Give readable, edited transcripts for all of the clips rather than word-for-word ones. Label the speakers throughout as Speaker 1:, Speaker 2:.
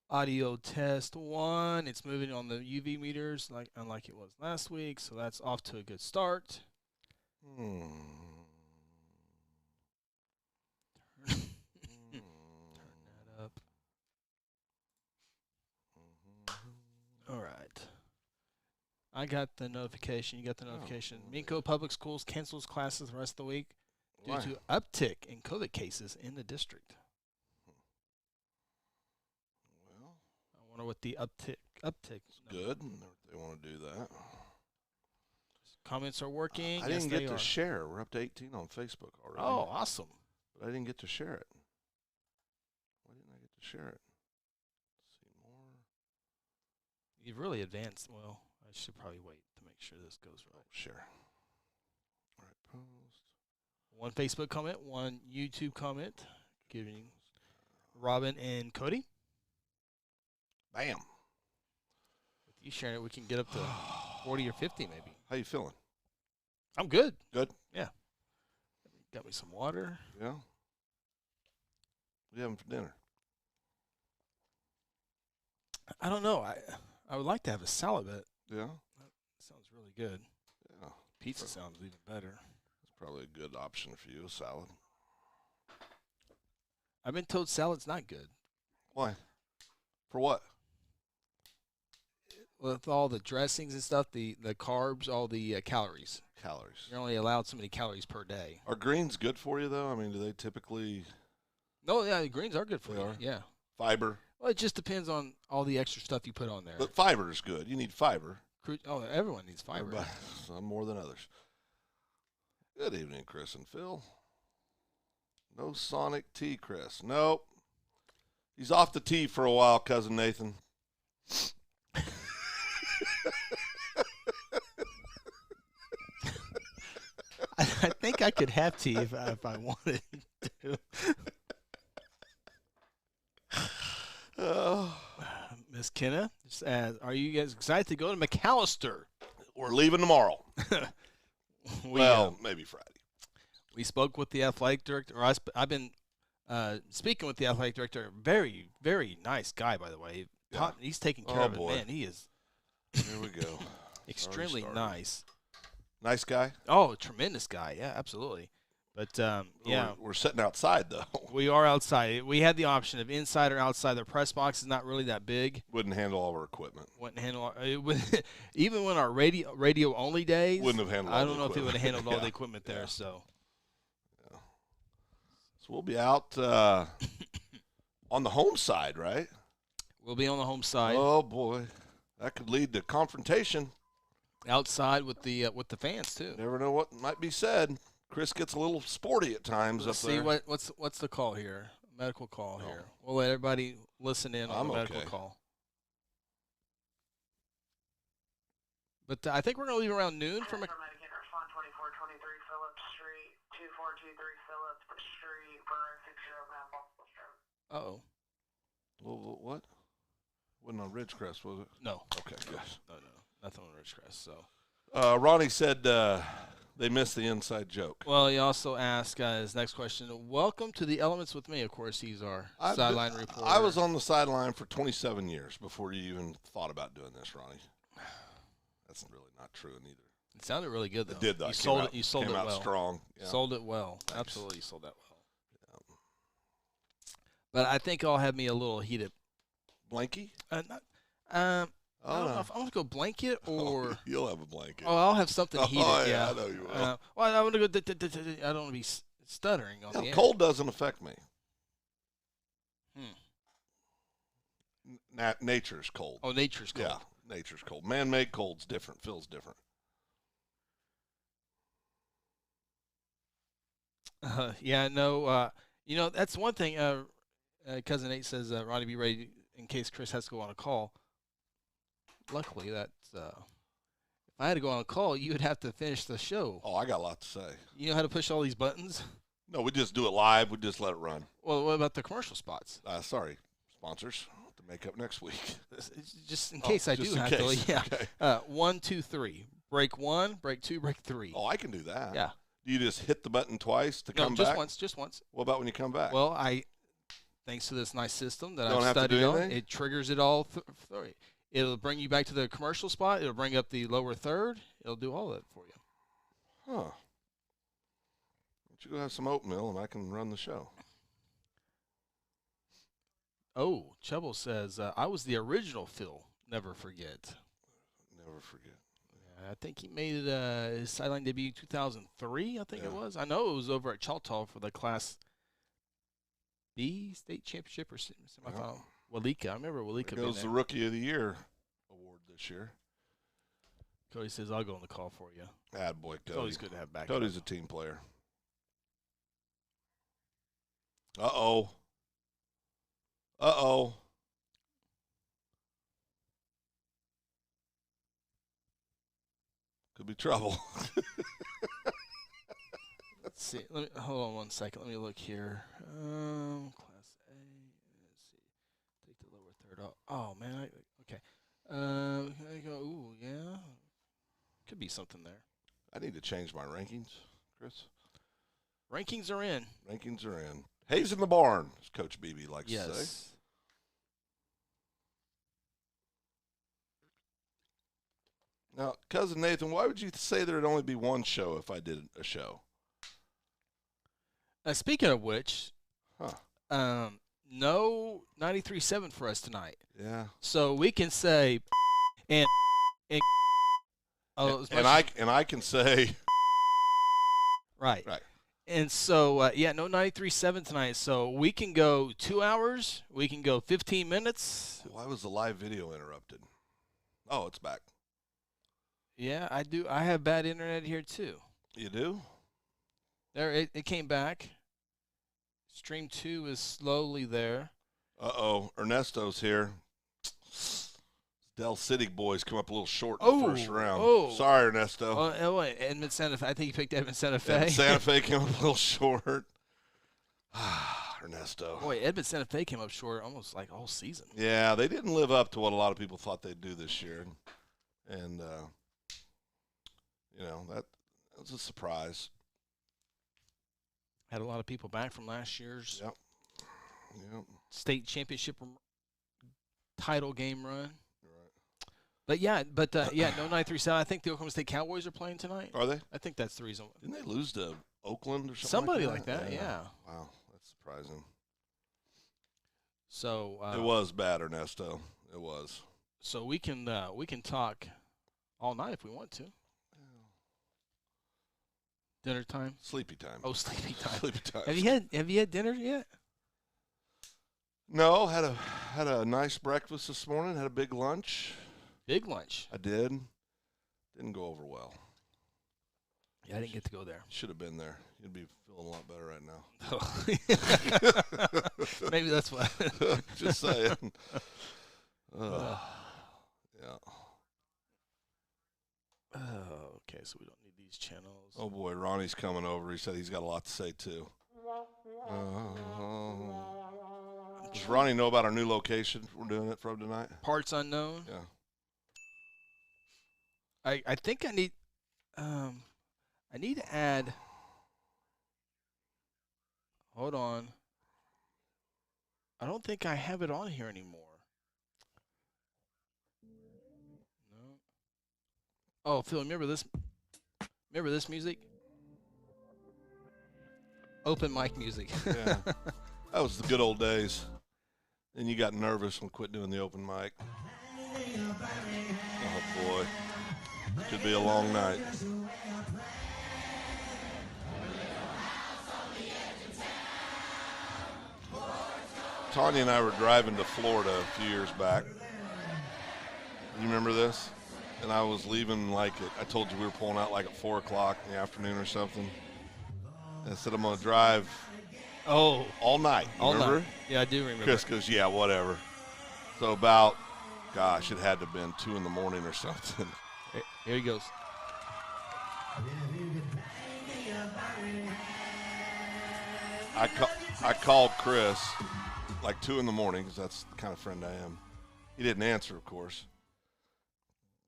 Speaker 1: Audio test 1. It's moving on the UV meters, unlike it was last week, so that's off to a good start. Turn that up. All right. I got the notification. You got the notification. Minco Public Schools cancels classes the rest of the week due to uptick in COVID cases in the district.
Speaker 2: Well,
Speaker 1: I wonder what the uptick.
Speaker 2: It's good. They want to do that.
Speaker 1: Comments are working.
Speaker 2: I didn't get to share. We're up to 18 on Facebook already.
Speaker 1: Oh, awesome.
Speaker 2: But I didn't get to share it. Why didn't I get to share it? Let's see more.
Speaker 1: You've really advanced. Well, I should probably wait to make sure this goes right.
Speaker 2: Share. All right, post.
Speaker 1: One Facebook comment, one YouTube comment, giving Robin and Cody.
Speaker 2: Bam.
Speaker 1: With you sharing it, we can get up to 40 or 50 maybe.
Speaker 2: How you feeling?
Speaker 1: I'm good.
Speaker 2: Good?
Speaker 1: Yeah. Got me some water.
Speaker 2: Yeah. What are you having for dinner?
Speaker 1: I don't know. I would like to have a salad, but
Speaker 2: Yeah?
Speaker 1: that sounds really good.
Speaker 2: Yeah.
Speaker 1: Pizza sounds even better.
Speaker 2: That's probably a good option for you, a salad.
Speaker 1: I've been told salad's not good.
Speaker 2: Why? For what?
Speaker 1: With all the dressings and stuff, the carbs, all the calories.
Speaker 2: Calories.
Speaker 1: You're only allowed so many calories per day.
Speaker 2: Are greens good for you, though? I mean, do they typically...
Speaker 1: No, yeah, the greens are good for
Speaker 2: They
Speaker 1: you.
Speaker 2: are?
Speaker 1: Yeah.
Speaker 2: Fiber?
Speaker 1: Well, it just depends on all the extra stuff you put on there.
Speaker 2: But fiber is good. You need fiber.
Speaker 1: Oh, everyone needs fiber.
Speaker 2: Some more than others. Good evening, Chris and Phil. No Sonic tea, Chris. Nope. He's off the tee for a while, Cousin Nathan.
Speaker 1: I think I could have tea if I wanted to. Miss Kenna, are you guys excited to go to McAllister?
Speaker 2: We're leaving tomorrow. Maybe Friday.
Speaker 1: We spoke with the athletic director. I've been speaking with the athletic director. Very, very nice guy, by the way.
Speaker 2: Yeah.
Speaker 1: He's taking care of it, man. He is.
Speaker 2: Here we go.
Speaker 1: Extremely nice.
Speaker 2: Nice guy?
Speaker 1: Oh, tremendous guy. Yeah, absolutely. But, yeah.
Speaker 2: We're sitting outside, though.
Speaker 1: We are outside. We had the option of inside or outside. The press box is not really that big.
Speaker 2: Wouldn't handle all our equipment.
Speaker 1: Wouldn't handle even when our radio only days.
Speaker 2: Wouldn't have handled all
Speaker 1: I
Speaker 2: the
Speaker 1: don't know if it would have
Speaker 2: equipment.
Speaker 1: handled all the equipment there. So
Speaker 2: we'll be out on the home side, right?
Speaker 1: We'll be on the home side.
Speaker 2: Oh, boy. That could lead to confrontation.
Speaker 1: Outside with the fans too.
Speaker 2: Never know what might be said. Chris gets a little sporty at times
Speaker 1: Let's
Speaker 2: up there.
Speaker 1: See what's the call here? Medical call here. We'll let everybody listen in on the medical call. But I think we're gonna leave around noon from a.
Speaker 3: Respond 2423 Phillips Street, 2423 Phillips Street, Burn 60
Speaker 1: Uh-oh.
Speaker 2: Well, what? Wasn't on Ridgecrest, was it?
Speaker 1: No.
Speaker 2: Okay, good.
Speaker 1: No. Nothing on Ridgecrest. So.
Speaker 2: Ronnie said they missed the inside joke.
Speaker 1: Well, he also asked his next question. Welcome to the Elements with me. Of course, he's our sideline reporter.
Speaker 2: I was on the sideline for 27 years before you even thought about doing this, Ronnie. That's really not true neither.
Speaker 1: It sounded really good, though.
Speaker 2: It did, though.
Speaker 1: You sold it. You sold it well.
Speaker 2: Strong. Yeah.
Speaker 1: Sold it well. Thanks. Absolutely, you sold that well.
Speaker 2: Yeah.
Speaker 1: But I think I'll have me a little heated.
Speaker 2: Blankie?
Speaker 1: I don't know if I'm going to go blanket or.
Speaker 2: You'll have a blanket.
Speaker 1: Oh, I'll have something heated.
Speaker 2: Yeah, I know you will.
Speaker 1: Well, I want to go. I don't want to be stuttering on the air.
Speaker 2: Cold doesn't affect me. Nature's cold.
Speaker 1: Oh, nature's cold.
Speaker 2: Yeah, nature's cold. Man-made cold's different. Feels different.
Speaker 1: Yeah, no. That's one thing. Cousin Nate says, Ronnie, be ready in case Chris has to go on a call. Luckily, that's if I had to go on a call, you would have to finish the show.
Speaker 2: Oh, I got a lot to say.
Speaker 1: You know how to push all these buttons?
Speaker 2: No, we just do it live. We just let it run.
Speaker 1: Well, what about the commercial spots?
Speaker 2: Sorry, sponsors. To make up next week.
Speaker 1: Just in case I do have to. Yeah. Okay. 1, 2, 3. Break 1, break 2, break 3.
Speaker 2: Oh, I can do that.
Speaker 1: Yeah.
Speaker 2: Do you just hit the button twice to come back?
Speaker 1: Just once.
Speaker 2: What about when you come back?
Speaker 1: Well, thanks to this nice system that
Speaker 2: Don't
Speaker 1: I've
Speaker 2: have to
Speaker 1: studied
Speaker 2: do
Speaker 1: on,
Speaker 2: anything?
Speaker 1: it triggers it all. It'll bring you back to the commercial spot. It'll bring up the lower third. It'll do all that for you.
Speaker 2: Huh. Why don't you go have some oatmeal and I can run the show?
Speaker 1: Oh, Chubble says, I was the original Phil. Never forget.
Speaker 2: Never forget.
Speaker 1: I think he made his sideline debut 2003, I think
Speaker 2: Yeah.
Speaker 1: it was. I know it was over at Choctaw for the Class B state championship or semifinal. Walika. I remember Walika
Speaker 2: There
Speaker 1: being
Speaker 2: goes
Speaker 1: there.
Speaker 2: the Rookie of the Year award this year.
Speaker 1: Cody says, I'll go on the call for you.
Speaker 2: Attaboy,
Speaker 1: It's always
Speaker 2: Cody.
Speaker 1: good to have back.
Speaker 2: Cody's a team player. Uh-oh. Uh-oh. Could be trouble.
Speaker 1: Let's see. Hold on one second. Let me look here. Class A. Let's see. Take the lower third off. Oh, man. Okay. I go. Ooh, yeah. Could be something there.
Speaker 2: I need to change my rankings, Chris.
Speaker 1: Rankings are in.
Speaker 2: Rankings are in. Hayes in the barn, as Coach Beebe likes to say.
Speaker 1: Yes.
Speaker 2: Now, Cousin Nathan, why would you say there'd only be one show if I did a show?
Speaker 1: Speaking of which,
Speaker 2: Huh.
Speaker 1: no 93.7 for us tonight.
Speaker 2: Yeah.
Speaker 1: So we can say and oh, as much
Speaker 2: And I can say
Speaker 1: right.
Speaker 2: right.
Speaker 1: And so yeah, no 93.7 tonight. So we can go 2 hours. We can go 15 minutes.
Speaker 2: Why was the live video interrupted? Oh, it's back.
Speaker 1: Yeah, I do. I have bad internet here too.
Speaker 2: You do?
Speaker 1: There, it came back. Stream 2 is slowly there.
Speaker 2: Uh-oh. Ernesto's here. Del City boys come up a little short in the first round.
Speaker 1: Oh.
Speaker 2: Sorry, Ernesto.
Speaker 1: Wait, Edmond Santa Fe. I think he picked Edmond Santa Fe.
Speaker 2: And Santa Fe came up a little short. Ernesto.
Speaker 1: Boy, Edmond Santa Fe came up short almost like all season.
Speaker 2: Yeah, they didn't live up to what a lot of people thought they'd do this year. And you know, that was a surprise.
Speaker 1: Had a lot of people back from last year's
Speaker 2: Yep.
Speaker 1: state championship title game run.
Speaker 2: Right.
Speaker 1: But yeah, no 93.7. I think the Oklahoma State Cowboys are playing tonight.
Speaker 2: Are they?
Speaker 1: I think that's the reason.
Speaker 2: Didn't they lose to Oakland or something?
Speaker 1: Somebody like that, yeah.
Speaker 2: Wow, that's surprising.
Speaker 1: So
Speaker 2: It was bad, Ernesto. It was.
Speaker 1: So we can talk all night if we want to. Dinner time.
Speaker 2: Sleepy time.
Speaker 1: Oh, sleepy time.
Speaker 2: Sleepy time.
Speaker 1: Have you had dinner yet?
Speaker 2: No, had a nice breakfast this morning. Had a big lunch.
Speaker 1: Big lunch.
Speaker 2: I did. Didn't go over well.
Speaker 1: Yeah, I didn't get to go there.
Speaker 2: Should have been there. You'd be feeling a lot better right now.
Speaker 1: Maybe that's why.
Speaker 2: Just saying. Yeah.
Speaker 1: Oh, okay, so we don't need these channels.
Speaker 2: Oh boy, Ronnie's coming over. He said he's got a lot to say too. Does Ronnie know about our new location we're doing it from tonight?
Speaker 1: Parts unknown.
Speaker 2: Yeah.
Speaker 1: I think I need to add. Hold on. I don't think I have it on here anymore. No. Oh, Phil, remember this? Remember this music? Open mic music.
Speaker 2: Yeah. That was the good old days. Then you got nervous and quit doing the open mic. Oh boy. Could be a long night. Tanya and I were driving to Florida a few years back. You remember this? And I was leaving I told you we were pulling out like at 4 o'clock in the afternoon or something. And I said, I'm going to drive all night. You remember?
Speaker 1: Night. Yeah, I do remember.
Speaker 2: Chris goes, yeah, whatever. So about, gosh, it had to have been 2 in the morning or something.
Speaker 1: Here he goes.
Speaker 2: I called Chris like 2 in the morning because that's the kind of friend I am. He didn't answer, of course.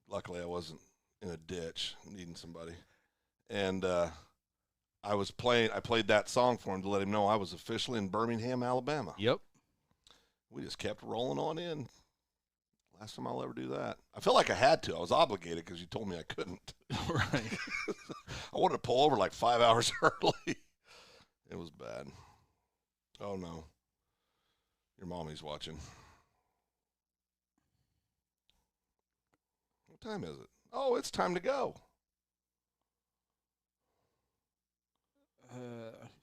Speaker 2: Luckily, I wasn't in a ditch needing somebody. And I played that song for him to let him know I was officially in Birmingham, Alabama.
Speaker 1: Yep.
Speaker 2: We just kept rolling on in. Last time I'll ever do that. I felt like I had to. I was obligated because you told me I couldn't.
Speaker 1: Right.
Speaker 2: I wanted to pull over like 5 hours early. It was bad. Oh, no. Your mommy's watching. What time is it? Oh, it's time to go.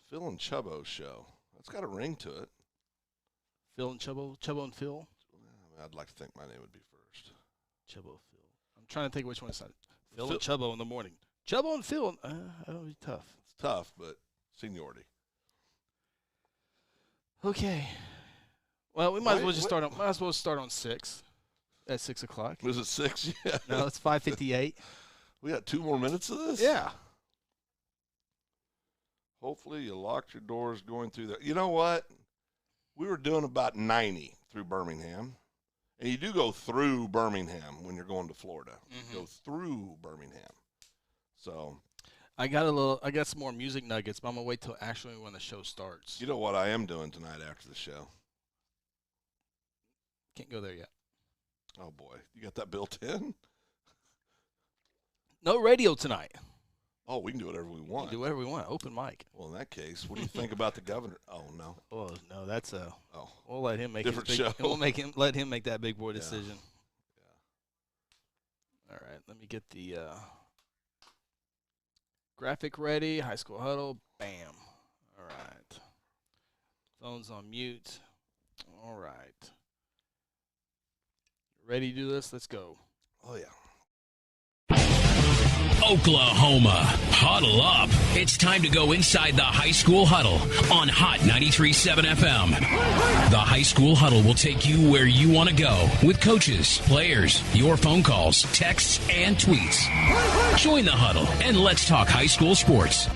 Speaker 2: Phil and Chubbo's show. That's got a ring to it.
Speaker 1: Phil and Chubbo and Phil.
Speaker 2: I'd like to think my name would be first.
Speaker 1: Chubbo, Phil. I'm trying to think which one is that. Phil and Chubbo in the morning. Chubbo and Phil. That'll be tough.
Speaker 2: It's tough, but seniority.
Speaker 1: Okay. Well, we might as well just start on. Might as well start on 6. At 6 o'clock.
Speaker 2: Was it 6? Yeah.
Speaker 1: No, it's 5:58.
Speaker 2: We got 2 more minutes of this.
Speaker 1: Yeah.
Speaker 2: Hopefully you locked your doors going through there. You know what? We were doing about 90 through Birmingham. And you do go through Birmingham when you're going to Florida.
Speaker 1: Mm-hmm.
Speaker 2: You go through Birmingham. So
Speaker 1: I got some more music nuggets, but I'm gonna wait till actually when the show starts.
Speaker 2: you know what I am doing tonight after the show?
Speaker 1: Can't go there yet.
Speaker 2: Oh boy. You got that built in?
Speaker 1: No radio tonight.
Speaker 2: Oh, we can do whatever we
Speaker 1: We
Speaker 2: want.
Speaker 1: can do whatever we want. Open mic.
Speaker 2: Well, in that case, what do you think about the governor? Oh, no.
Speaker 1: Oh no, that's a.
Speaker 2: Oh.
Speaker 1: We'll let him make
Speaker 2: Different
Speaker 1: his big,
Speaker 2: show.
Speaker 1: We'll let him make that big boy decision.
Speaker 2: Yeah.
Speaker 1: All right, let me get the graphic ready. High School Huddle. Bam. All right. Phone's on mute. All right. Ready to do this? Let's go.
Speaker 2: Oh, yeah.
Speaker 4: Oklahoma, huddle up. It's time to go inside the High School Huddle on Hot 93.7 FM. The High School Huddle will take you where you want to go with coaches, players, your phone calls, texts, and tweets. Join the huddle and let's talk high school sports.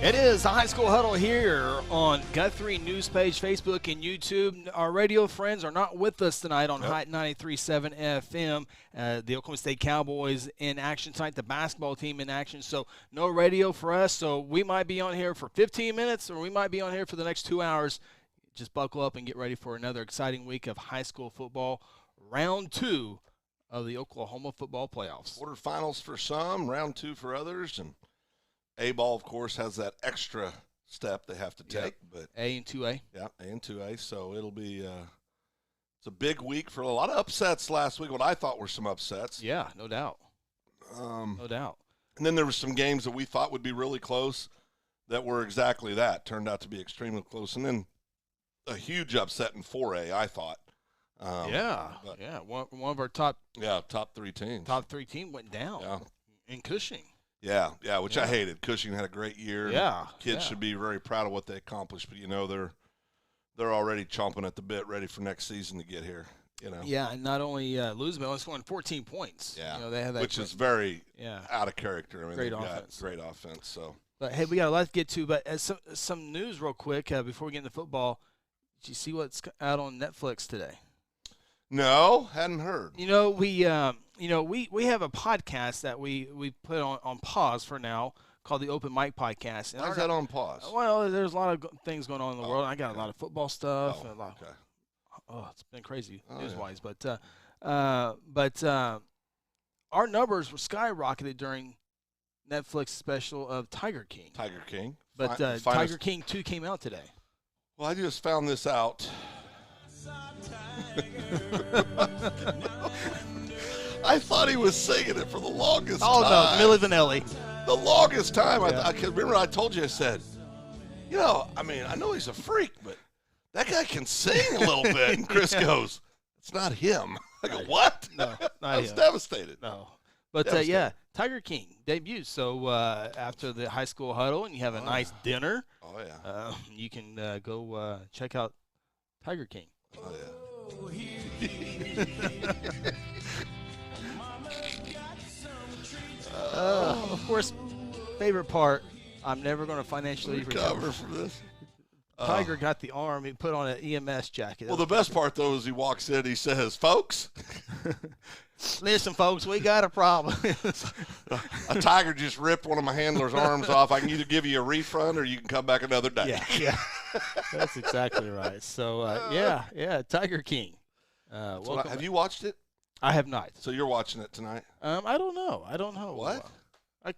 Speaker 1: It is the High School Huddle here on Guthrie News Page, Facebook, and YouTube. Our radio friends are not with us tonight on Hot 93.7 FM. The Oklahoma State Cowboys in action tonight, the basketball team in action. So no radio for us. So we might be on here for 15 minutes or we might be on here for the next 2 hours. Just buckle up and get ready for another exciting week of high school football. Round 2 of the Oklahoma football playoffs.
Speaker 2: Quarterfinals for some, round 2 for others, and A-ball, of course, has that extra step they have to take. But
Speaker 1: A and 2A.
Speaker 2: Yeah, A and 2A. So it'll be it's a big week for a lot of upsets last week, what I thought were some upsets.
Speaker 1: Yeah, no doubt. No doubt.
Speaker 2: And then there were some games that we thought would be really close that were exactly that. Turned out to be extremely close. And then a huge upset in 4A, I thought. One
Speaker 1: of our top
Speaker 2: 3 teams.
Speaker 1: Top 3 team went down in Cushing.
Speaker 2: Yeah, which I hated. Cushing had a great year.
Speaker 1: Yeah,
Speaker 2: kids should be very proud of what they accomplished, but they're already chomping at the bit, ready for next season to get here.
Speaker 1: Yeah, and not only losing, but only scoring 14 points.
Speaker 2: Yeah,
Speaker 1: they have that,
Speaker 2: which is very out of character. I mean,
Speaker 1: great offense.
Speaker 2: Great offense. So,
Speaker 1: but hey, we got a lot to get to. But some news real quick before we get into football. Did you see what's out on Netflix today?
Speaker 2: No, hadn't heard.
Speaker 1: We have a podcast that we put on pause for now called the Open Mic Podcast.
Speaker 2: Why is that on pause?
Speaker 1: Well, there's a lot of things going on in the world. I got a lot of football stuff. It's been crazy news-wise. But our numbers were skyrocketed during Netflix special of Tiger King.
Speaker 2: Tiger King.
Speaker 1: But Tiger King 2 came out today.
Speaker 2: Well, I just found this out. I thought he was singing it for the longest time.
Speaker 1: Oh, no, Milli Vanilli.
Speaker 2: The longest time. I can remember I told you, I said, I know he's a freak, but that guy can sing a little bit. And Chris goes, it's not him. I go, what?
Speaker 1: No, not him.
Speaker 2: I was devastated.
Speaker 1: No. But, Tiger King debuts. So after the High School Huddle and you have a nice dinner, you can go check out Tiger King.
Speaker 2: Oh, yeah.
Speaker 1: Of course, favorite part, I'm never going to financially recover
Speaker 2: from this.
Speaker 1: Tiger got the arm. He put on an EMS jacket.
Speaker 2: Well, the best part, though, is he walks in, he says, folks.
Speaker 1: Listen, folks, we got a problem.
Speaker 2: A tiger just ripped one of my handler's arms off. I can either give you a refund or you can come back another day.
Speaker 1: Yeah. That's exactly right. So, yeah, Tiger King.
Speaker 2: So have you watched it?
Speaker 1: I have not.
Speaker 2: So you're watching it tonight?
Speaker 1: I don't know.
Speaker 2: What?
Speaker 1: I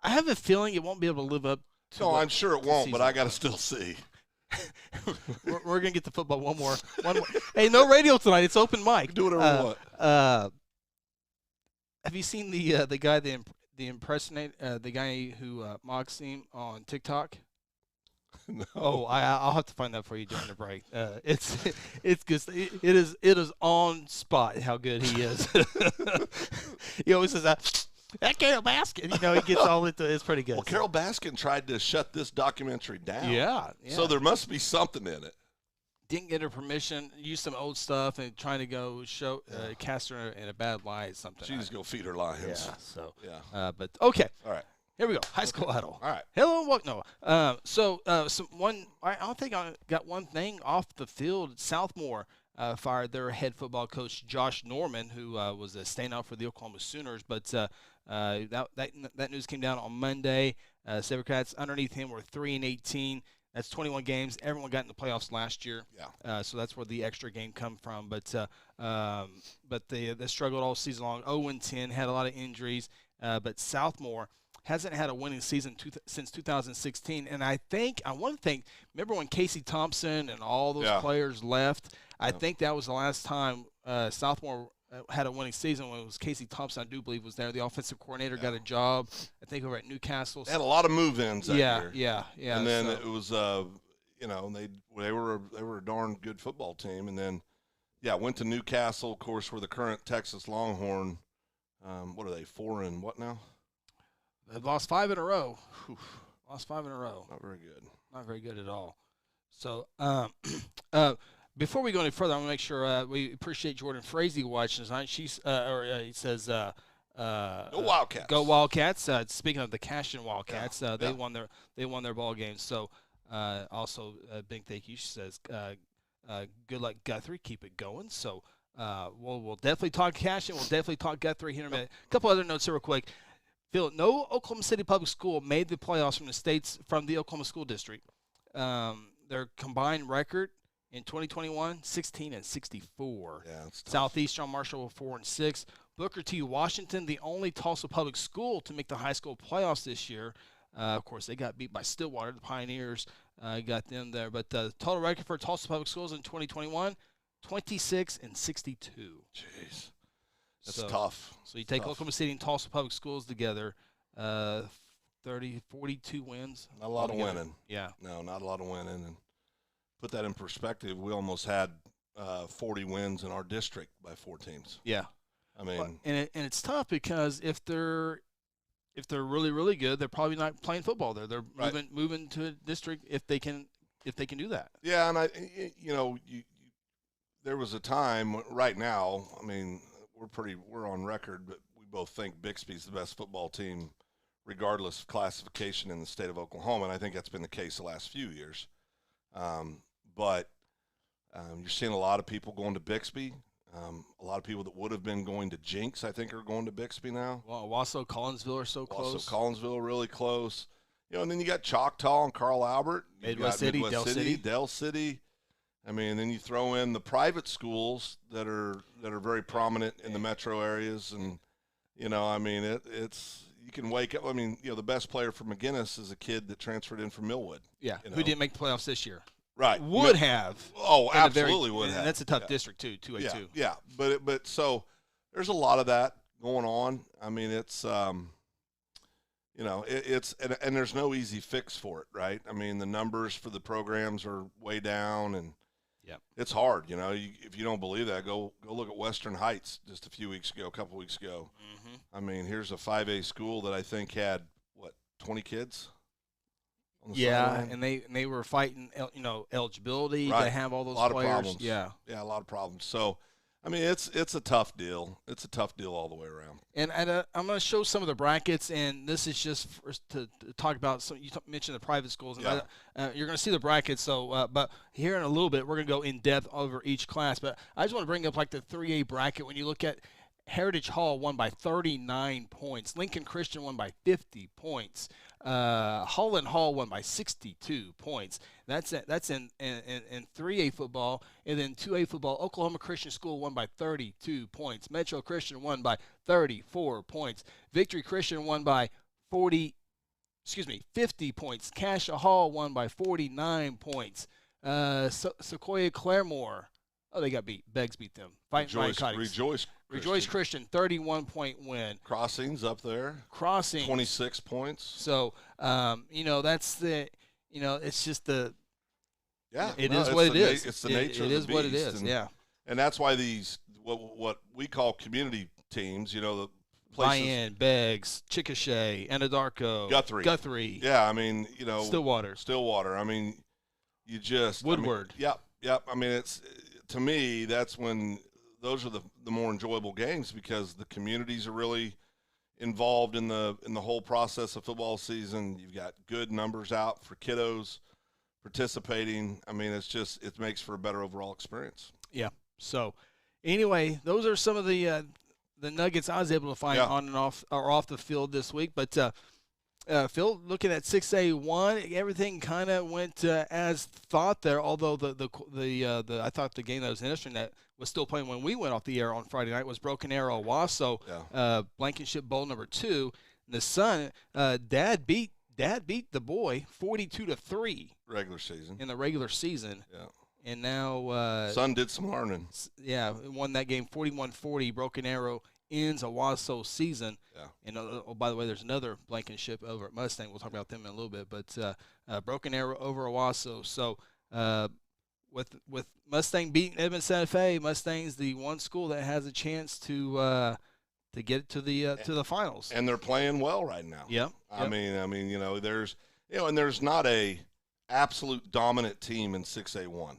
Speaker 1: have a feeling it won't be able to live up to
Speaker 2: No, I'm sure it won't, but
Speaker 1: season.
Speaker 2: I got to still see.
Speaker 1: we're going to get to football one more. Hey, no radio tonight. It's open mic.
Speaker 2: Do whatever you want.
Speaker 1: Have you seen the guy, the impersonate, the guy who mocks him on TikTok?
Speaker 2: No.
Speaker 1: Oh, I'll have to find that for you during the break. It's good. It is on spot how good he is. He always says that Carol Baskin. He gets all into it. It's pretty good.
Speaker 2: Well, Carol Baskin tried to shut this documentary down.
Speaker 1: Yeah.
Speaker 2: So there must be something in it.
Speaker 1: Didn't get her permission. Used some old stuff and trying to go cast her in a bad light. Something.
Speaker 2: She just go feed her lions.
Speaker 1: Yeah. So.
Speaker 2: Yeah.
Speaker 1: But okay.
Speaker 2: All right.
Speaker 1: Here we go. High School Huddle.
Speaker 2: All right.
Speaker 1: Hello, what? No. I don't think I got one thing off the field. Southmore fired their head football coach Josh Norman, who was a standout for the Oklahoma Sooners. But that news came down on Monday. Sabercats underneath him were 3-18. That's 21 games. Everyone got in the playoffs last year.
Speaker 2: Yeah.
Speaker 1: So that's where the extra game come from. But they struggled all season long. 0-10, had a lot of injuries. But Southmore hasn't had a winning season since 2016. And I want to think, remember when Casey Thompson and all those players left? I think that was the last time Southmore had a winning season when it was Casey Thompson, I do believe, was there. The offensive coordinator got a job, I think, over at Newcastle.
Speaker 2: They had a lot of move-ins that year.
Speaker 1: Yeah.
Speaker 2: And then it was, they were a darn good football team. And then, went to Newcastle, of course, where the current Texas Longhorn, what are they, 4 and what now?
Speaker 1: They've lost 5 in a row. Lost 5 in a row.
Speaker 2: Not very good.
Speaker 1: Not very good at all. So, before we go any further, I want to make sure we appreciate Jordan Frazee watching tonight. He says, "Go
Speaker 2: Wildcats!
Speaker 1: Go Wildcats!" Speaking of the Cashin Wildcats, they won their ball game. So, also a big thank you. She says, "Good luck, Guthrie. Keep it going." So, we'll definitely talk Cashin. We'll definitely talk Guthrie here in a minute. A couple other notes here, real quick. Phil, no Oklahoma City public school made the playoffs from the Oklahoma School District. Their combined record in 2021, 16-64.
Speaker 2: Yeah, that's tough.
Speaker 1: Southeastern Marshall 4-6. Booker T. Washington, the only Tulsa public school to make the high school playoffs this year. Of course, they got beat by Stillwater. The Pioneers got them there. But the total record for Tulsa public schools in 2021, 26-62.
Speaker 2: Jeez. That's tough.
Speaker 1: So you take Oklahoma City and Tulsa public schools together, 42 wins.
Speaker 2: Not a lot of winning.
Speaker 1: Yeah.
Speaker 2: No, not a lot of winning. And put that in perspective, we almost had 40 wins in our district by 4 teams.
Speaker 1: Yeah.
Speaker 2: I mean,
Speaker 1: and it's tough because if they're really, really good, they're probably not playing football there. They're moving to a district if they can do that.
Speaker 2: Yeah, and there was a time right now. I mean, we're on record, but we both think Bixby's the best football team, regardless of classification in the state of Oklahoma, and I think that's been the case the last few years. But you're seeing a lot of people going to Bixby. A lot of people that would have been going to Jinx, I think, are going to Bixby now.
Speaker 1: Well, Wausau, Collinsville are so close.
Speaker 2: Wausau, Collinsville, really close. And then you got Choctaw and Carl Albert.
Speaker 1: Midwest City,
Speaker 2: Del City. I mean, then you throw in the private schools that are very prominent in the metro areas, and I mean, it's you can wake up. I mean, the best player for McGinnis is a kid that transferred in from Millwood.
Speaker 1: Yeah, who didn't make the playoffs this year.
Speaker 2: Right,
Speaker 1: would have.
Speaker 2: Oh, absolutely would have.
Speaker 1: And that's a tough district too, 2A2.
Speaker 2: Yeah, but so there's a lot of that going on. I mean, it's it's and there's no easy fix for it, right? I mean, the numbers for the programs are way down, and it's hard. If you don't believe that, go look at Western Heights just a couple weeks ago.
Speaker 1: Mm-hmm.
Speaker 2: I mean, here's a 5A school that I think had 20 kids. On the sideline.
Speaker 1: And they were fighting, eligibility
Speaker 2: right.
Speaker 1: to have all those
Speaker 2: a lot
Speaker 1: players.
Speaker 2: Of problems.
Speaker 1: Yeah,
Speaker 2: a lot of problems. So, I mean, it's a tough deal. It's a tough deal all the way around.
Speaker 1: And I'm going to show some of the brackets, and this is just to talk about some. You mentioned the private schools, and you're going to see the brackets. So, but here in a little bit, we're going to go in depth over each class. But I just want to bring up like the 3A bracket. When you look at Heritage Hall, won by 39 points. Lincoln Christian won by 50 points. Holland Hall won by 62 points. That's in 3A football. And then 2A football, Oklahoma Christian School won by 32 points. Metro Christian won by 34 points. Victory Christian won by 50 points. Cassia Hall won by 49 points. Sequoia Claremore, they got beat. Beggs beat them. Rejoice Christian, 31-point win.
Speaker 2: Crossings up there. 26 points.
Speaker 1: So, that's the, it's just the.
Speaker 2: Yeah.
Speaker 1: It is what it is.
Speaker 2: It's the nature of the beast.
Speaker 1: It is what it is,
Speaker 2: And that's why these, what we call community teams, the places.
Speaker 1: Mayan, Beggs, Chickasha, Anadarko. Guthrie.
Speaker 2: Yeah, I mean,
Speaker 1: Stillwater.
Speaker 2: I mean, you just.
Speaker 1: Woodward.
Speaker 2: Yep. I mean, to me, that's when those are the more enjoyable games because the communities are really involved in the whole process of football season. You've got good numbers out for kiddos participating. I mean, it makes for a better overall experience.
Speaker 1: Yeah. So, anyway, those are some of the nuggets I was able to find on and off the field this week. But Phil, looking at 6A1, everything kind of went as thought there. Although I thought the game that was interesting that was still playing when we went off the air on Friday night was Broken Arrow Owasso, Blankenship Bowl number 2. And the son, Dad beat the boy 42-3
Speaker 2: regular season
Speaker 1: in the regular season.
Speaker 2: Yeah.
Speaker 1: And now
Speaker 2: son did some learning.
Speaker 1: Yeah, won that game 41-40. Broken Arrow ends Owasso season. Yeah. And by the way, there's another Blankenship over at Mustang. We'll talk about them in a little bit. But Broken Arrow over Owasso. So with Mustang beating Edmond Santa Fe, Mustang's the one school that has a chance to get to the finals. And
Speaker 2: they're playing well right now.
Speaker 1: Yeah.
Speaker 2: I mean, there's and there's not a absolute dominant team in 6A1.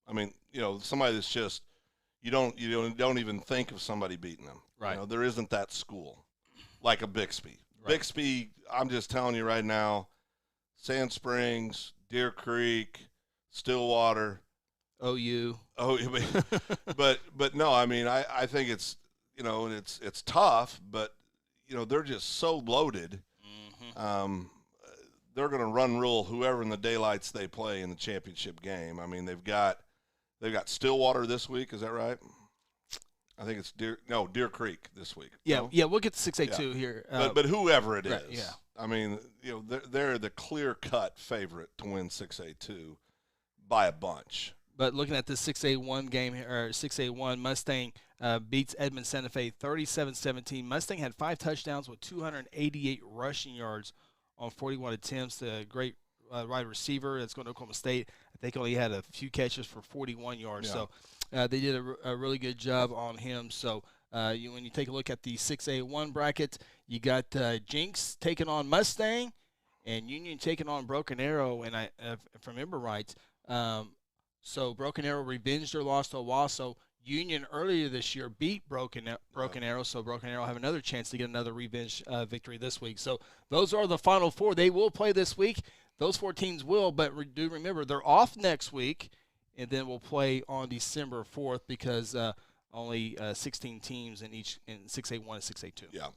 Speaker 2: I mean, somebody that's just you don't even think of somebody beating them.
Speaker 1: Right.
Speaker 2: There isn't that school like a Bixby.
Speaker 1: Right.
Speaker 2: Bixby, I'm just telling you right now, Sand Springs, Deer Creek, Stillwater,
Speaker 1: OU.
Speaker 2: But no, I mean, I think it's it's tough, but they're just so loaded.
Speaker 1: Mm-hmm.
Speaker 2: They're going to run rule whoever in the daylights they play in the championship game. I mean, they've got Stillwater this week. Is that right? I think it's Deer Creek this week.
Speaker 1: Yeah,
Speaker 2: no?
Speaker 1: Yeah, we'll get to 6A2 here.
Speaker 2: But whoever it is,
Speaker 1: right, yeah.
Speaker 2: I mean, they're the clear-cut favorite to win 6A2 by a bunch.
Speaker 1: But looking at the 6A1 game here, or 6A1, Mustang beats Edmond Santa Fe 37-17. Mustang had 5 touchdowns with 288 rushing yards on 41 attempts. The great wide receiver that's going to Oklahoma State, I think only had a few catches for 41 yards. Yeah. So they did a really good job on him. So when you take a look at the 6A1 bracket, you got Jinx taking on Mustang and Union taking on Broken Arrow. And if I remember right, so Broken Arrow revenged their loss to Owasso. Union earlier this year beat Broken Arrow, so Broken Arrow have another chance to get another revenge victory this week. So those are the final 4. They will play this week. Those 4 teams will, but do remember they're off next week, and then we'll play on December 4th because only 16 teams in 6A1 and 6A2.
Speaker 2: Yeah.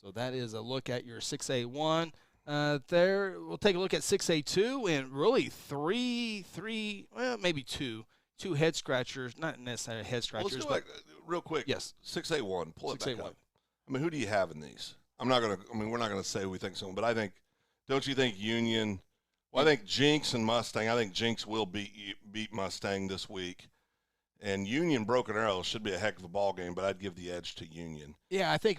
Speaker 1: So that is a look at your 6A1. There, we'll take a look at 6A2 and really maybe two head scratchers, not necessarily head scratchers.
Speaker 2: Let's do real quick.
Speaker 1: Yes.
Speaker 2: 6A1, pull it
Speaker 1: 6A1.
Speaker 2: back up. I mean, who do you have in these? We're not going to say we think so, but I think, don't you think Union, I think Jinx and Mustang, I think Jinx will beat Mustang this week. And Union Broken Arrow should be a heck of a ball game, but I'd give the edge to Union.
Speaker 1: Yeah, I think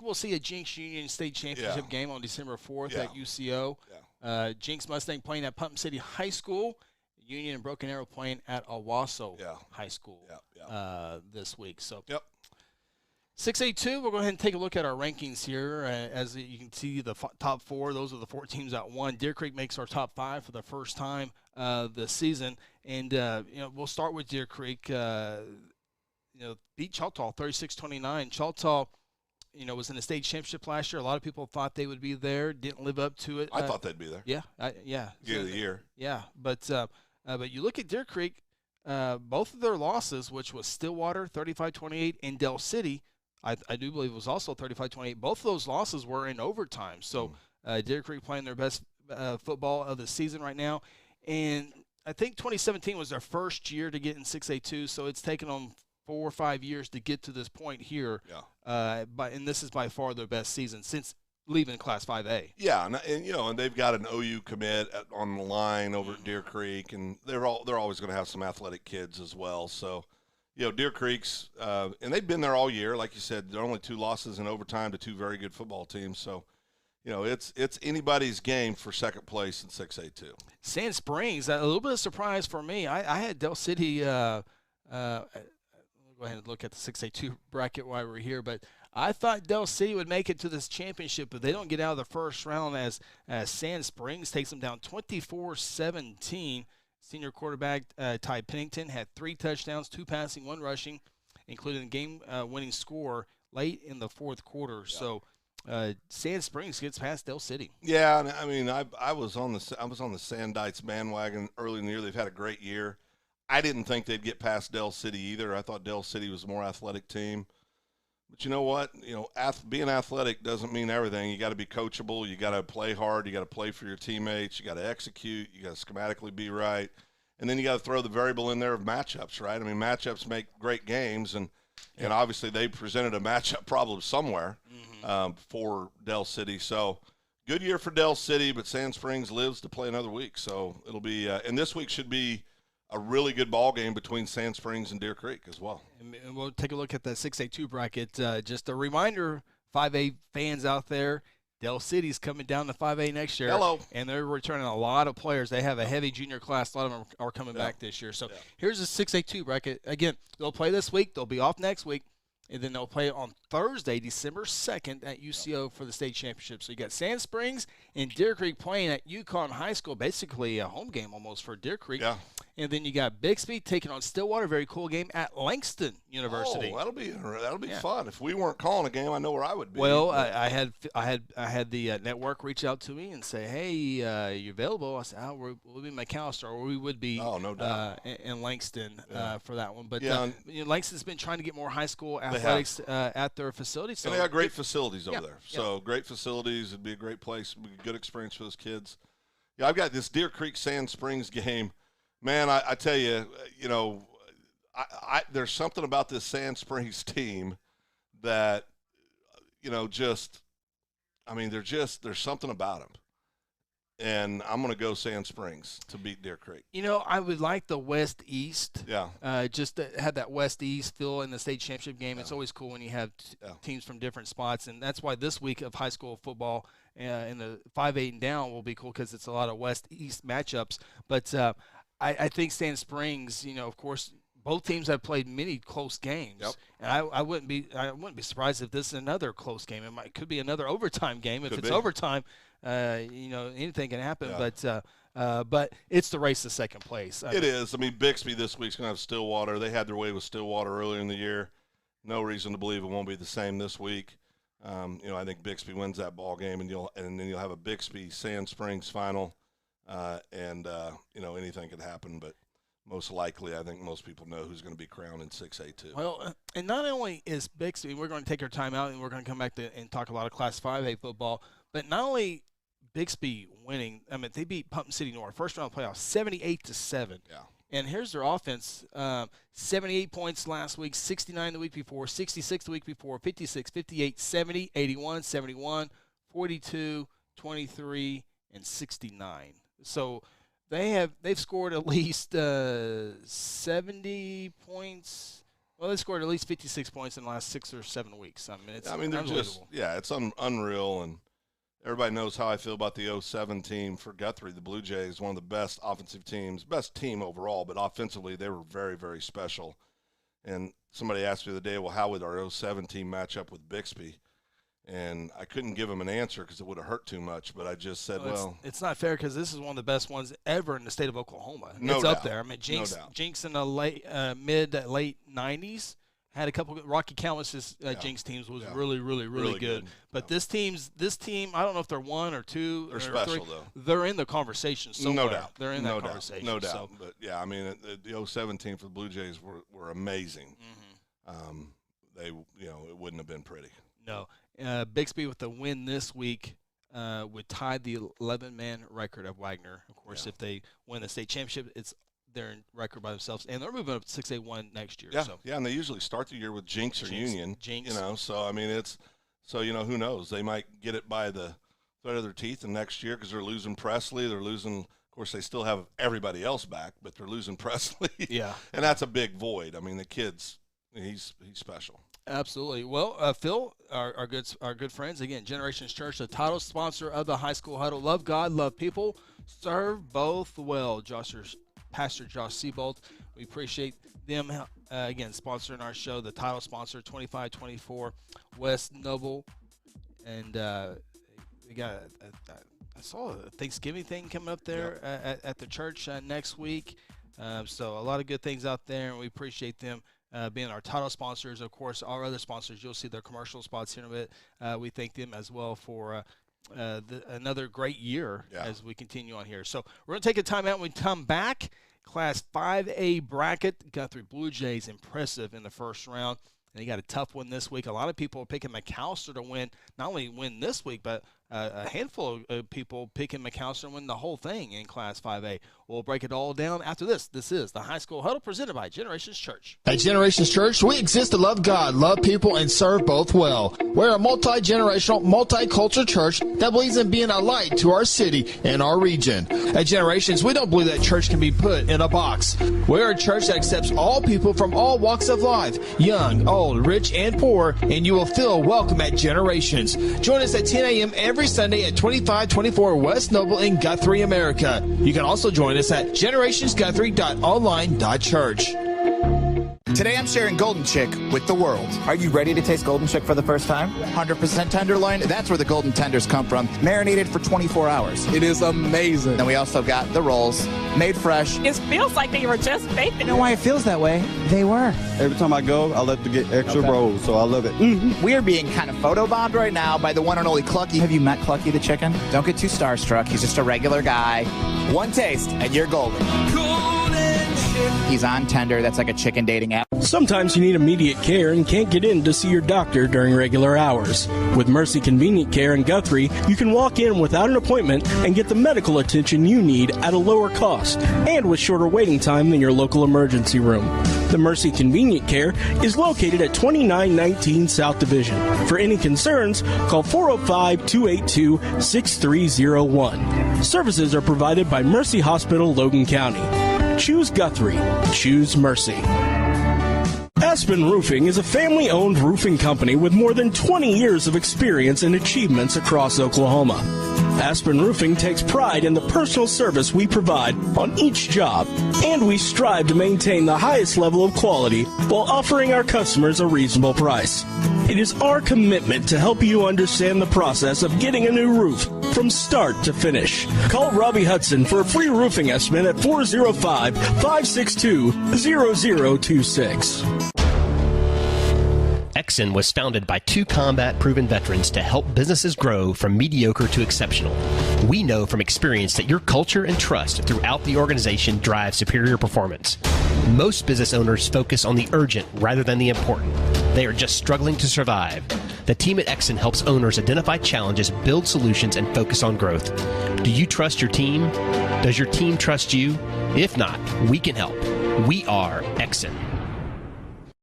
Speaker 1: we'll see a Jinx Union State Championship game on December 4th at UCO.
Speaker 2: Yeah.
Speaker 1: Jinx Mustang playing at Putnam City High School. Union and Broken Arrow playing at Owasso High School this week. So 6A2, we'll go ahead and take a look at our rankings here. As you can see, the top 4, those are the 4 teams that won. Deer Creek makes our top 5 for the first time this season. And, we'll start with Deer Creek. beat Choctaw 36-29. Choctaw, was in the state championship last year. A lot of people thought they would be there, didn't live up to it.
Speaker 2: I thought they'd be there.
Speaker 1: Yeah.
Speaker 2: Game of the year.
Speaker 1: Yeah, but you look at Deer Creek, both of their losses, which was Stillwater 35-28 and Del City, I do believe it was also 35-28. Both of those losses were in overtime. So Deer Creek playing their best football of the season right now. And I think 2017 was their first year to get in 6A2, so it's taken them 4 or 5 years to get to this point here.
Speaker 2: Yeah.
Speaker 1: And this is by far their best season since leaving Class 5A.
Speaker 2: Yeah, and they've got an OU commit on the line over at Deer Creek, and they're always going to have some athletic kids as well. So, Deer Creek's and they've been there all year. Like you said, there are only 2 losses in overtime to 2 very good football teams. So, it's anybody's game for second place in 6A2.
Speaker 1: Sand Springs, a little bit of surprise for me. I had Del City. Go ahead and look at the 6A2 bracket while we're here, but I thought Del City would make it to this championship, but they don't get out of the first round as Sand Springs takes them down 24-17. Senior quarterback Ty Pennington had 3 touchdowns, 2 passing, 1 rushing, including a game-winning score late in the fourth quarter. Yeah. So Sand Springs gets past Del City.
Speaker 2: Yeah, I mean, I was on the Sandites bandwagon early in the year. They've had a great year. I didn't think they'd get past Del City either. I thought Del City was a more athletic team. But you know what? Being athletic doesn't mean everything. You got to be coachable. You got to play hard. You got to play for your teammates. You got to execute. You got to schematically be right. And then you got to throw the variable in there of matchups, right? I mean, matchups make great games, and obviously they presented a matchup problem somewhere for Del City. So good year for Del City, but Sand Springs lives to play another week. So it'll be and this week should be a really good ball game between Sand Springs and Deer Creek as well.
Speaker 1: And we'll take a look at the 6A2 bracket. Just a reminder, 5A fans out there, Del City's coming down to 5A next year.
Speaker 2: Hello.
Speaker 1: And they're returning a lot of players. They have a heavy junior class. A lot of them are coming back this year. So here's the 6A2 bracket. Again, they'll play this week. They'll be off next week. And then they'll play on Thursday, December 2nd at UCO for the state championship. So you got Sand Springs and Deer Creek playing at Yukon High School, basically a home game almost for Deer Creek.
Speaker 2: Yeah.
Speaker 1: And then you got Bixby taking on Stillwater, very cool game at Langston University.
Speaker 2: Oh, that'll be fun. If we weren't calling a game, I know where I would be.
Speaker 1: Well, I had the network reach out to me and say, "Hey, you available?" I said, "We'll be in McAllister, or we would be
Speaker 2: no doubt.
Speaker 1: In Langston for that one." But Langston's been trying to get more high school athletics at their facilities. So
Speaker 2: and they got great facilities over there. So great facilities. It'd be a great place. It'd be a good experience for those kids. Yeah, I've got this Deer Creek Sand Springs game. Man, I tell you, there's something about this Sand Springs team that, there's something about them. And I'm going to go Sand Springs to beat Deer Creek.
Speaker 1: I would like the West-East.
Speaker 2: Yeah.
Speaker 1: Just to have that West-East feel in the state championship game. It's always cool when you have teams from different spots. And that's why this week of high school football in the 5-8 and down will be cool because it's a lot of West-East matchups. But I think Sand Springs, of course, both teams have played many close games. Yep. And I wouldn't be surprised if this is another close game. It could be another overtime game. If it's overtime, anything can happen. Yeah. But it's the race to second place.
Speaker 2: It is. I mean, Bixby this week's going to have Stillwater. They had their way with Stillwater earlier in the year. No reason to believe it won't be the same this week. I think Bixby wins that ball game, and then you'll have a Bixby Sand Springs final. Anything could happen, but most likely I think most people know who's going to be crowned in 6A2.
Speaker 1: Well, and not only is Bixby, we're going to take our time out and we're going to come back and talk a lot of Class 5A football, but not only Bixby winning, they beat Pumpkin City North, first round playoff, 78-7.
Speaker 2: Yeah.
Speaker 1: And here's their offense, 78 points last week, 69 the week before, 66 the week before, 56, 58, 70, 81, 71, 42, 23, and 69. So they've scored at least 70 points. Well, they scored at least 56 points in the last 6 or 7 weeks. It's unbelievable.
Speaker 2: It's unreal, and everybody knows how I feel about the 07 team for Guthrie. The Blue Jays, one of the best offensive teams, best team overall, but offensively they were very, very special. And somebody asked me the other day, well, how would our 07 team match up with Bixby? And I couldn't give him an answer because it would have hurt too much, but I just said,
Speaker 1: it's not fair because this is one of the best ones ever in the state of Oklahoma.
Speaker 2: No
Speaker 1: it's
Speaker 2: doubt.
Speaker 1: up there.
Speaker 2: Jinx
Speaker 1: in the mid late 90s had a couple – Rocky Calmus's Jinx teams was really good. But this team, I don't know if they're 1 or 2
Speaker 2: they're
Speaker 1: or
Speaker 2: special,
Speaker 1: 3.
Speaker 2: though.
Speaker 1: They're in the conversation somewhere.
Speaker 2: No doubt.
Speaker 1: They're in that conversation.
Speaker 2: No doubt.
Speaker 1: So.
Speaker 2: But, yeah, I mean, the 07 team for the Blue Jays were amazing. They, it wouldn't have been pretty.
Speaker 1: No. Bixby with the win this week would tie the 11-man record of Wagner. Of course, if they win the state championship, it's their record by themselves, and they're moving up to 6A1 next year.
Speaker 2: Yeah,
Speaker 1: so.
Speaker 2: and they usually start the year with Jinx or Union.
Speaker 1: Jinx.
Speaker 2: So I mean who knows? They might get it by the thread of their teeth, and next year because they're losing Presley, they're losing. Of course, they still have everybody else back, but they're losing Presley.
Speaker 1: Yeah,
Speaker 2: and that's a big void. I mean, the kid's he's special.
Speaker 1: Absolutely. Well, Phil, our good friends again, Generations Church, the title sponsor of the High School Huddle. Love God, love people, serve both well. Pastor Josh Seabolt, we appreciate them again sponsoring our show. The title sponsor, 2524 West Noble, and we got I saw a Thanksgiving thing coming up there at the church next week. So a lot of good things out there, and we appreciate them. Being our title sponsors. Of course, our other sponsors, you'll see their commercial spots here in a bit. We thank them as well for another great year as we continue on here. So we're going to take a time out. When we come back, Class 5A bracket, Guthrie Blue Jays, impressive in the first round. And they got a tough one this week. A lot of people are picking McAllister to win, not only win this week, but a handful of people picking McAllister to win the whole thing in Class 5A. We'll break it all down after this. This is the High School Huddle presented by Generations Church.
Speaker 5: At Generations Church, we exist to love God, love people, and serve both well. We're a multi-generational, multicultural church that believes in being a light to our city and our region. At Generations, we don't believe that church can be put in a box. We're a church that accepts all people from all walks of life, young, old, rich, and poor, and you will feel welcome at Generations. Join us at 10 a.m. every Sunday at 2524 West Noble in Guthrie, America. You can also join us at generationsguthrie.online.church.
Speaker 6: Today I'm sharing Golden Chick with the world. Are you ready to taste Golden Chick for the first time? 100% tenderloin. That's where the golden tenders come from. Marinated for 24 hours.
Speaker 7: It is amazing.
Speaker 6: Then we also got the rolls, made fresh.
Speaker 8: It feels like they were just baked.
Speaker 6: You know why it feels that way? They were.
Speaker 7: Every time I go, I like to get extra rolls, so I love it.
Speaker 6: We are being kind of photobombed right now by the one and only Clucky. Have you met Clucky the chicken? Don't get too starstruck. He's just a regular guy. One taste, and you're golden. He's on Tender. That's like a chicken dating app.
Speaker 9: Sometimes you need immediate care and can't get in to see your doctor during regular hours. With Mercy Convenient Care in Guthrie, you can walk in without an appointment and get the medical attention you need at a lower cost and with shorter waiting time than your local emergency room. The Mercy Convenient Care is located at 2919 South Division. For any concerns, call 405-282-6301. Services are provided by Mercy Hospital, Logan County. Choose Guthrie. Choose Mercy. Aspen Roofing is a family-owned roofing company with more than 20 years of experience and achievements across Oklahoma. Aspen Roofing takes pride in the personal service we provide on each job, and we strive to maintain the highest level of quality while offering our customers a reasonable price. It is our commitment to help you understand the process of getting a new roof from start to finish. Call Robbie Hudson for a free roofing estimate at 405-562-0026.
Speaker 10: Exxon was founded by 2 combat-proven veterans to help businesses grow from mediocre to exceptional. We know from experience that your culture and trust throughout the organization drive superior performance. Most business owners focus on the urgent rather than the important. They are just struggling to survive. The team at Exxon helps owners identify challenges, build solutions, and focus on growth. Do you trust your team? Does your team trust you? If not, we can help. We are Exxon.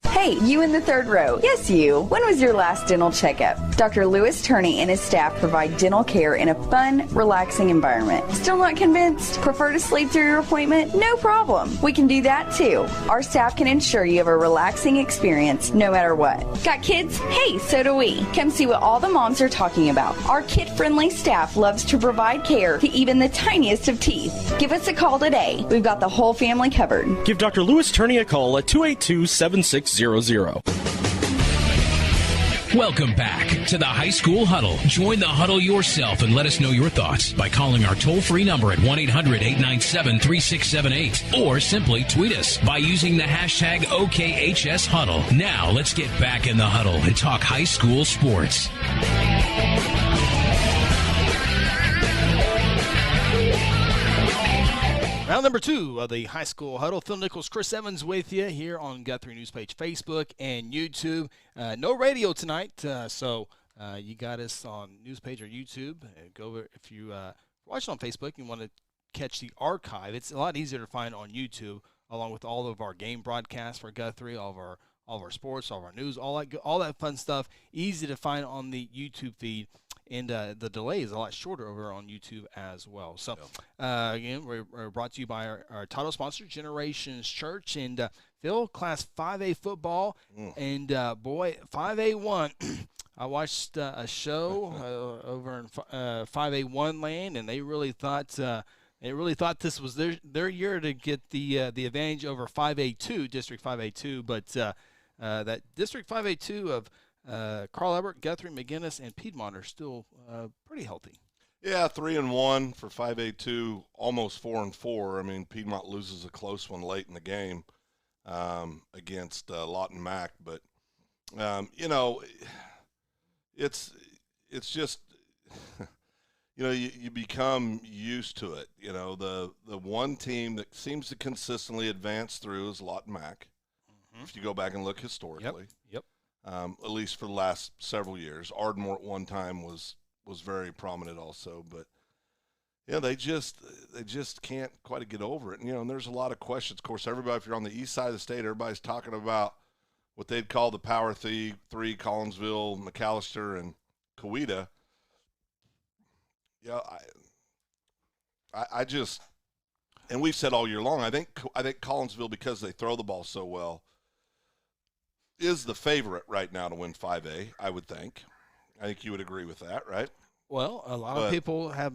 Speaker 11: Hey, you in the third row. Yes, you. When was your last dental checkup? Dr. Louis Turney and his staff provide dental care in a fun, relaxing environment. Still not convinced? Prefer to sleep through your appointment? No problem. We can do that too. Our staff can ensure you have a relaxing experience no matter what. Got kids? Hey, so do we. Come see what all the moms are talking about. Our kid-friendly staff loves to provide care to even the tiniest of teeth. Give us a call today. We've got the whole family covered.
Speaker 9: Give Dr. Louis Turney a call at 282-7600.
Speaker 4: Welcome back to the High School Huddle. Join the huddle yourself and let us know your thoughts by calling our toll-free number at 1-800-897-3678 or simply tweet us by using the hashtag OKHSHuddle. Now let's get back in the huddle and talk high school sports.
Speaker 1: Round number 2 of the High School Huddle. Phil Nichols, Chris Evans with you here on Guthrie News Page, Facebook, and YouTube. No radio tonight, so you got us on News Page or YouTube. Go over if you watch it on Facebook. You want to catch the archive. It's a lot easier to find on YouTube, along with all of our game broadcasts for Guthrie, all of our sports, all of our news, all that fun stuff. Easy to find on the YouTube feed. And the delay is a lot shorter over on YouTube as well. So, again, we're brought to you by our title sponsor, Generations Church. And, Phil, Class 5A football. And, boy, 5A1, I watched a show over in 5A1 land, and they really thought this was their year to get the advantage over 5A2, District 5A2. But that District 5A2 of Carl Albert, Guthrie, McGinnis, and Piedmont are still pretty healthy.
Speaker 2: Yeah, 3-1 for 5A2, almost 4-4. I mean, Piedmont loses a close one late in the game against Lawton Mac, but it's just you become used to it. The one team that seems to consistently advance through is Lawton Mac. Mm-hmm. If you go back and look historically.
Speaker 1: Yep.
Speaker 2: At least for the last several years. Ardmore at one time was very prominent also, but they just can't quite get over it. And there's a lot of questions. Of course, everybody, if you're on the east side of the state, everybody's talking about what they'd call the Power Three: Collinsville, McAllister, and Coweta. I just, and we've said all year long, I think Collinsville, because they throw the ball so well, is the favorite right now to win 5A, I would think. I think you would agree with that, right?
Speaker 1: Well, a lot of people have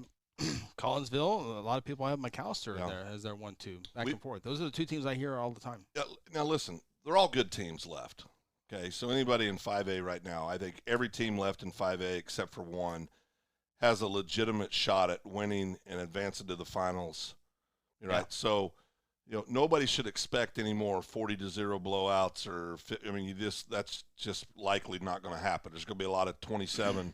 Speaker 1: Collinsville. A lot of people have McAllister in there as their 1-2, back and forth. Those are the two teams I hear all the time.
Speaker 2: Now, listen, they're all good teams left. Okay, so anybody in 5A right now, I think every team left in 5A except for one has a legitimate shot at winning and advancing to the finals. Right? Yeah. So, nobody should expect any more 40-0 blowouts that's just likely not going to happen. There's going to be a lot of 27,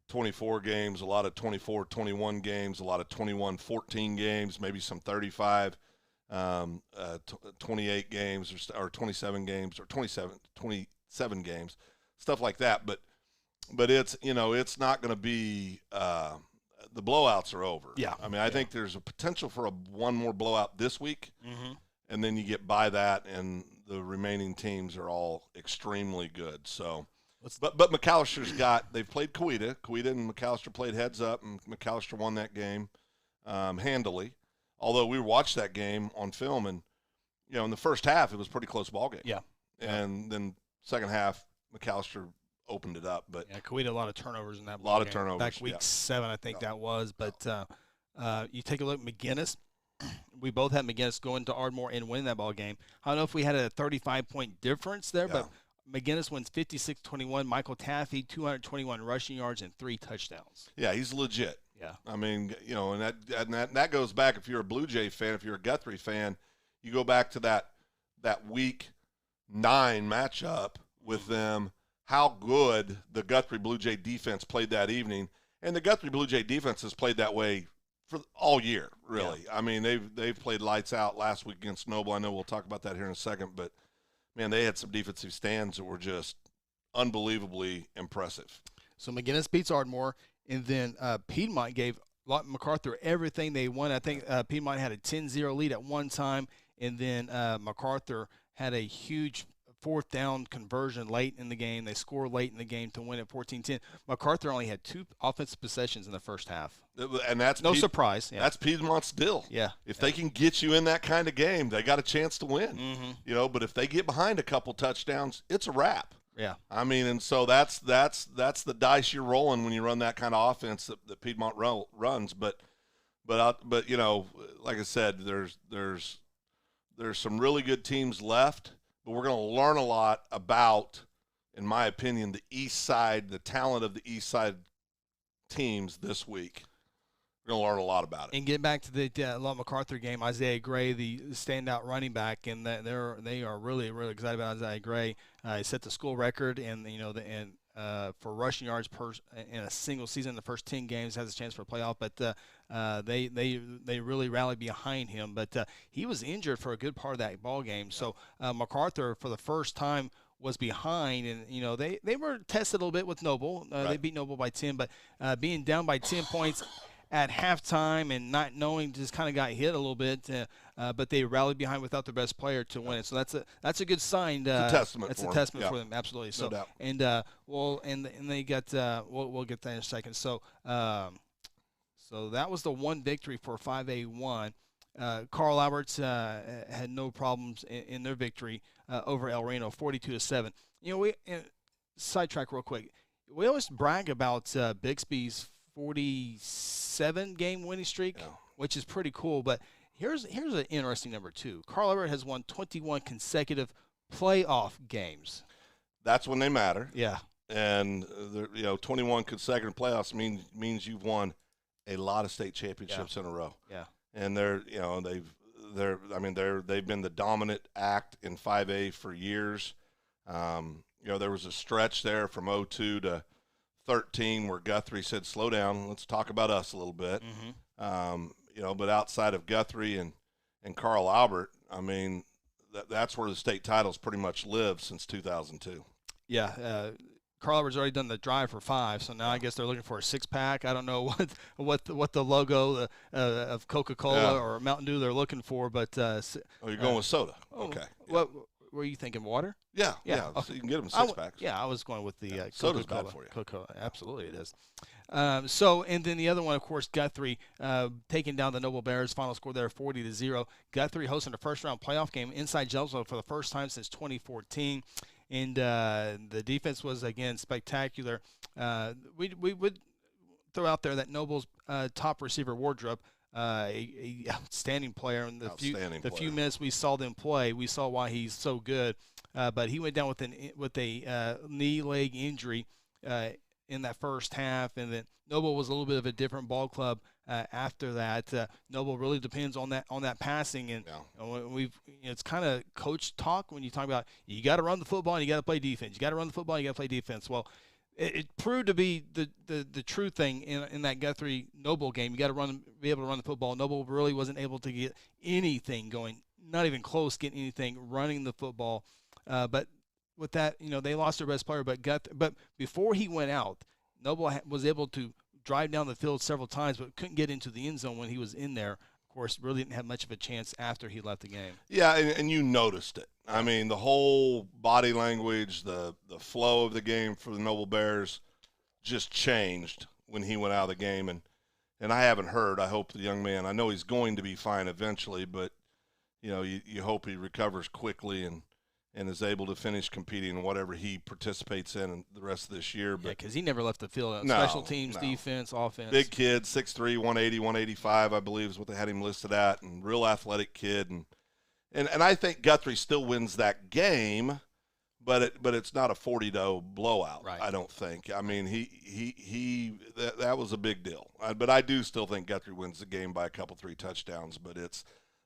Speaker 2: 24 games, a lot of 24-21 games, a lot of 21-14 games, maybe some 35, 28 games or 27 games or 27 games, stuff like that. But it's, it's not going to be the blowouts are over.
Speaker 1: Yeah.
Speaker 2: I mean, I think there's a potential for one more blowout this week, and then you get by that, and the remaining teams are all extremely good. So, but McAllister's they've played Coweta. Coweta and McAllister played heads up, and McAllister won that game handily. Although we watched that game on film, and in the first half it was a pretty close ball game.
Speaker 1: Yeah.
Speaker 2: And then second half, McAllister opened it up, but
Speaker 1: Coweta a lot of turnovers in that ball
Speaker 2: game. A lot of
Speaker 1: game.
Speaker 2: turnovers.
Speaker 1: Back week 7, I think that was. But you take a look at McGinnis. We both had McGinnis going to Ardmore and winning that ball game. I don't know if we had a 35-point difference there, but McGinnis wins 56-21. Michael Taffy, 221 rushing yards and 3 touchdowns.
Speaker 2: Yeah, he's legit.
Speaker 1: Yeah.
Speaker 2: I mean, and that goes back, if you're a Blue Jay fan, if you're a Guthrie fan, you go back to that week 9 matchup with them, how good the Guthrie Blue Jay defense played that evening. And the Guthrie Blue Jay defense has played that way for all year, really. Yeah. I mean, they've played lights out last week against Noble. I know we'll talk about that here in a second, but, man, they had some defensive stands that were just unbelievably impressive.
Speaker 1: So McGinnis beats Ardmore, and then Piedmont gave Lawton MacArthur everything they wanted. I think Piedmont had a 10-0 lead at one time, and then MacArthur had a huge fourth down conversion late in the game. They scored late in the game to win at 14-10. MacArthur only had 2 offensive possessions in the first half.
Speaker 2: And that's
Speaker 1: no surprise. Yeah.
Speaker 2: That's Piedmont's deal.
Speaker 1: Yeah.
Speaker 2: If they can get you in that kind of game, they got a chance to win.
Speaker 1: Mm-hmm.
Speaker 2: But if they get behind a couple touchdowns, it's a wrap.
Speaker 1: Yeah.
Speaker 2: I mean, and so that's the dice you're rolling when you run that kind of offense that Piedmont runs. But like I said, there's some really good teams left. But we're going to learn a lot about in my opinion, the talent of the East Side teams this week. We're going to learn a lot about it.
Speaker 1: And get back to the Lott MacArthur game, Isaiah Gray, the standout running back, and they are really, really excited about Isaiah Gray. He set the school record, and for rushing yards in a single season, the first 10 games, has a chance for a playoff. But they really rallied behind him. But he was injured for a good part of that ball game. So MacArthur, for the first time, was behind, and they were tested a little bit with Noble. They beat Noble by 10, but being down by 10 points at halftime and not knowing, just kind of got hit a little bit, but they rallied behind without their best player to win it. So that's a good sign.
Speaker 2: It's a testament.
Speaker 1: It's
Speaker 2: for
Speaker 1: a testament for them, absolutely. So,
Speaker 2: no doubt.
Speaker 1: And and they got we'll get that in a second. So so that was the one victory for 5A1. Carl Alberts had no problems in their victory over El Reno, 42-7. We sidetrack real quick. We always brag about Bixby's 47-game winning streak, which is pretty cool. But here's an interesting number too. Carl Everett has won 21 consecutive playoff games.
Speaker 2: That's when they matter.
Speaker 1: Yeah.
Speaker 2: And 21 consecutive playoffs means you've won a lot of state championships in a row.
Speaker 1: Yeah.
Speaker 2: And they've been the dominant act in 5A for years. There was a stretch there from 02 to 13 where Guthrie said, slow down, let's talk about us a little bit.
Speaker 1: Mm-hmm.
Speaker 2: But outside of Guthrie and Carl Albert, that's where the state titles pretty much lived since 2002.
Speaker 1: Yeah, Carl Albert's already done the drive for 5, so now I guess they're looking for a 6-pack. I don't know what the logo of Coca-Cola or Mountain Dew they're looking for, but
Speaker 2: you're going with soda. Okay.
Speaker 1: What were you thinking? Water?
Speaker 2: Yeah. So you can get them 6-packs.
Speaker 1: I was going with the
Speaker 2: soda's
Speaker 1: Coca-Cola.
Speaker 2: bad for you.
Speaker 1: Coca-Cola, absolutely it is. And then the other one, of course, Guthrie taking down the Noble Bears. Final score there, 40-0. Guthrie hosting a first-round playoff game inside Jonesville for the first time since 2014. And the defense was, again, spectacular. We would throw out there that Noble's top receiver, Wardrop, a outstanding player. In the few minutes we saw them play, we saw why he's so good. But he went down with a knee-leg injury in that first half, and then Noble was a little bit of a different ball club after that. Noble really depends on that passing, and it's kind of coach talk when you talk about you got to run the football and you got to play defense. You got to run the football and you got to play defense. Well, it proved to be the true thing in that Guthrie Noble game. You got to be able to run the football. Noble really wasn't able to get anything going, not even close, getting anything running the football. But with that, they lost their best player. But before he went out, Noble was able to drive down the field several times, but couldn't get into the end zone when he was in there. Of course, really didn't have much of a chance after he left the game.
Speaker 2: Yeah, and you noticed it. The whole body language, the flow of the game for the Noble Bears just changed when he went out of the game. And I haven't heard. I hope the young man, I know he's going to be fine eventually, but, you hope he recovers quickly and is able to finish competing in whatever he participates in the rest of this year.
Speaker 1: Yeah, because he never left the field. Special teams, defense, offense.
Speaker 2: Big kid, 6'3", 180, 185, I believe is what they had him listed at, and real athletic kid. And I think Guthrie still wins that game, but it's not a 40-0 blowout.
Speaker 1: Right.
Speaker 2: I don't think. That was a big deal. But I do still think Guthrie wins the game by a couple 3 touchdowns. But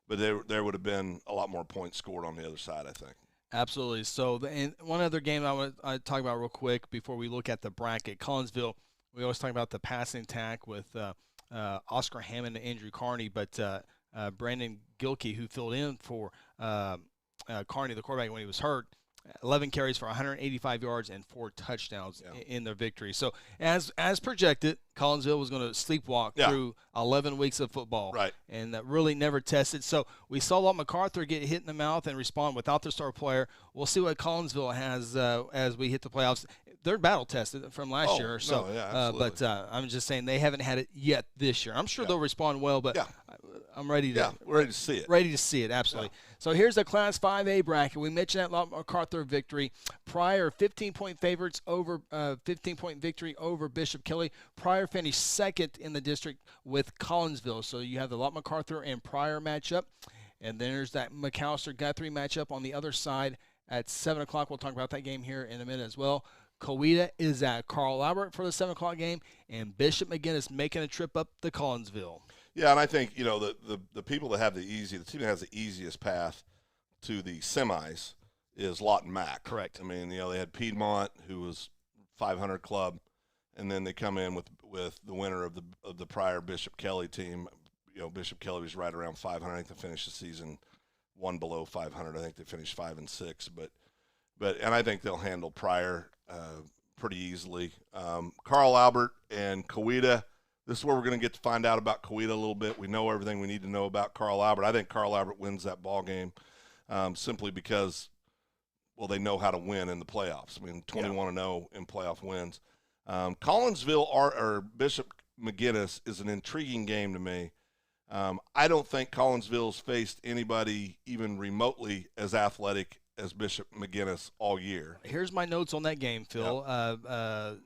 Speaker 2: there would have been a lot more points scored on the other side, I think.
Speaker 1: Absolutely. So, and one other game I want to talk about real quick before we look at the bracket. Collinsville, we always talk about the passing attack with Oscar Hammond and Andrew Carney, but Brandon Gilkey, who filled in for Carney, the quarterback, when he was hurt, 11 carries for 185 yards and 4 touchdowns in their victory. So, as projected, Collinsville was going to sleepwalk through 11 weeks of football.
Speaker 2: Right.
Speaker 1: And that really never tested. So, we saw Lott MacArthur get hit in the mouth and respond without their star player. We'll see what Collinsville has as we hit the playoffs. They're battle tested from last year. So, but I'm just saying they haven't had it yet this year. I'm sure they'll respond well, but I'm ready to
Speaker 2: we're ready to see it.
Speaker 1: Ready to see it, absolutely. Yeah. So here's the Class 5A bracket. We mentioned that Lott MacArthur victory. Pryor 15-point favorites over 15-point victory over Bishop Kelly. Pryor finished second in the district with Collinsville. So you have the Lott MacArthur and Pryor matchup, and then there's that McAllister Guthrie matchup on the other side at 7 o'clock. We'll talk about that game here in a minute as well. Coweta is at Carl Albert for the 7 o'clock game, and Bishop McGinnis making a trip up to Collinsville.
Speaker 2: Yeah, and I think, the people that have the team that has the easiest path to the semis is Lawton Mack.
Speaker 1: Correct.
Speaker 2: I mean, they had Piedmont, who was 500 club, and then they come in with the winner of the prior Bishop Kelly team. Bishop Kelly was right around 500. I think they finished the season one below 500. I think they finished 5 and 6, and I think they'll handle Pryor pretty easily. Carl Albert and Coweta. This is where we're going to get to find out about Coweta a little bit. We know everything we need to know about Carl Albert. I think Carl Albert wins that ball game simply because, they know how to win in the playoffs. I mean, 21-0 in playoff wins. Collinsville or Bishop McGinnis is an intriguing game to me. I don't think Collinsville's faced anybody even remotely as athletic as Bishop McGinnis all year.
Speaker 1: Here's my notes on that game, Phil. Yep.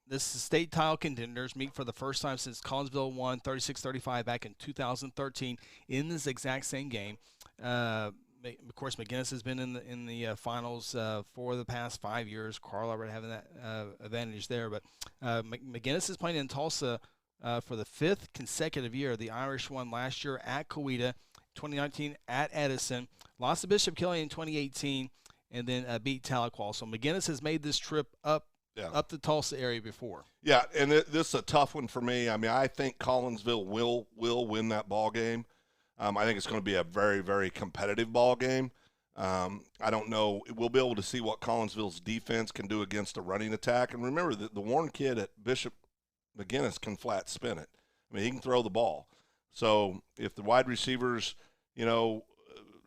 Speaker 1: This is state title contenders meet for the first time since Collinsville won 36-35 back in 2013 in this exact same game. Of course, McGinnis has been in the finals for the past 5 years. Carl Albert having that advantage there, but McGinnis is playing in Tulsa for the 5th consecutive year. The Irish won last year at Coweta, 2019 at Edison, lost to Bishop Kelly in 2018, and then beat Tahlequah. So McGinnis has made this trip up the Tulsa area before. Yeah,
Speaker 2: and this is a tough one for me. I mean, I think Collinsville will win that ball game. I think it's going to be a very, very competitive ball game. I don't know. We'll be able to see what Collinsville's defense can do against a running attack. And remember, the Warren kid at Bishop McGinnis can flat spin it. I mean, he can throw the ball. So if the wide receivers,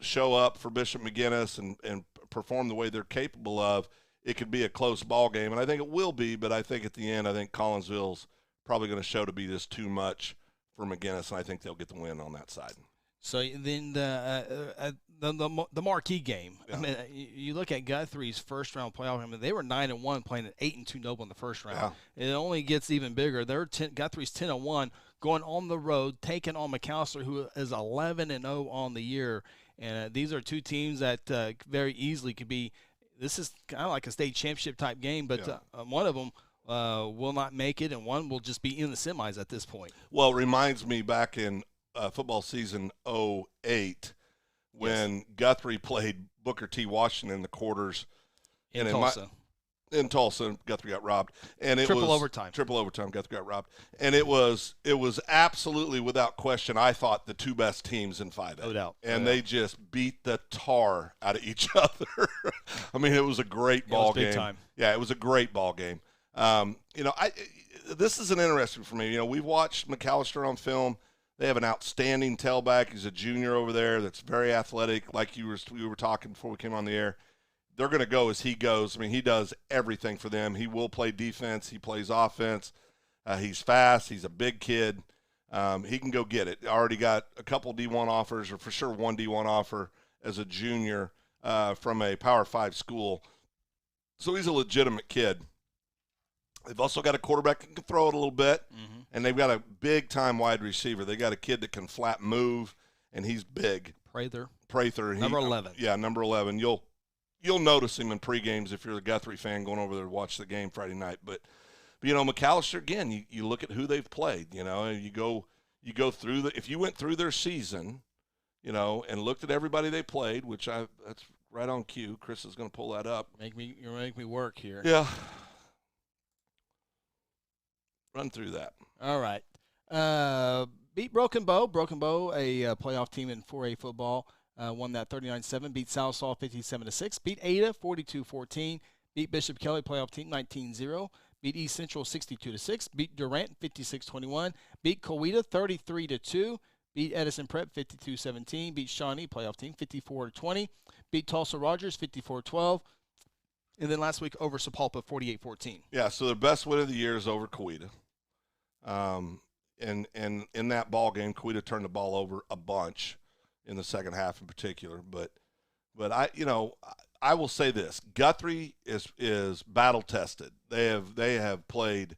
Speaker 2: show up for Bishop McGinnis and perform the way they're capable of, it could be a close ball game. And I think it will be, but I think at the end, I think Collinsville's probably going to show to be just too much for McGinnis, and I think they'll get the win on that side.
Speaker 1: So then the marquee game. Yeah. I mean, you look at Guthrie's first round playoff. I mean, they were 9-1 playing at 8-2 Noble in the first round. Yeah. It only gets even bigger. Guthrie's 10-1 going on the road, taking on McAllister, who is 11-0 on the year. And these are two teams that very easily could be. This is kind of like a state championship type game, but one of them will not make it, and one will just be in the semis at this point.
Speaker 2: Well, it reminds me back in football season 08 when Guthrie played Booker T. Washington in the quarters.
Speaker 1: In Tulsa.
Speaker 2: In Tulsa, Guthrie got robbed. And it
Speaker 1: triple
Speaker 2: was
Speaker 1: overtime.
Speaker 2: Triple overtime, Guthrie got robbed. And it was absolutely without question, I thought, the two best teams in 5A.
Speaker 1: No doubt.
Speaker 2: And they just beat the tar out of each other. I mean, it was a great ball game.
Speaker 1: Big time.
Speaker 2: Yeah, it was a great ball game. This is an interesting for me. We've watched McAllister on film. They have an outstanding tailback. He's a junior over there that's very athletic, like we were talking before we came on the air. They're going to go as he goes. I mean, he does everything for them. He will play defense. He plays offense. He's fast. He's a big kid. He can go get it. Already got a couple D1 offers, or for sure one D1 offer as a junior from a Power 5 school. So he's a legitimate kid. They've also got a quarterback that can throw it a little bit, and they've got a big-time wide receiver. They got a kid that can flat move, and he's big.
Speaker 1: Prather.
Speaker 2: Number
Speaker 1: 11.
Speaker 2: Yeah, number 11. You'll notice him in pre-games if you're a Guthrie fan going over there to watch the game Friday night. But McAllister, again, you look at who they've played, and you go through if you went through their season, and looked at everybody they played, which that's right on cue. Chris is going to pull that up.
Speaker 1: You make me work here.
Speaker 2: Yeah. Run through that.
Speaker 1: All right. Beat Broken Bow. Broken Bow, a playoff team in 4A football. Won that 39-7, beat Southall 57-6, beat Ada 42-14, beat Bishop Kelly playoff team 19-0, beat East Central 62-6, beat Durant 56-21, beat Coweta 33-2, beat Edison Prep 52-17, beat Shawnee playoff team 54-20, beat Tulsa Rogers 54-12, and then last week over Sapulpa 48-14.
Speaker 2: Yeah, so their best win of the year is over Coweta. And in that ball game, Coweta turned the ball over a bunch in the second half in particular. But I will say this: Guthrie is battle tested. They have played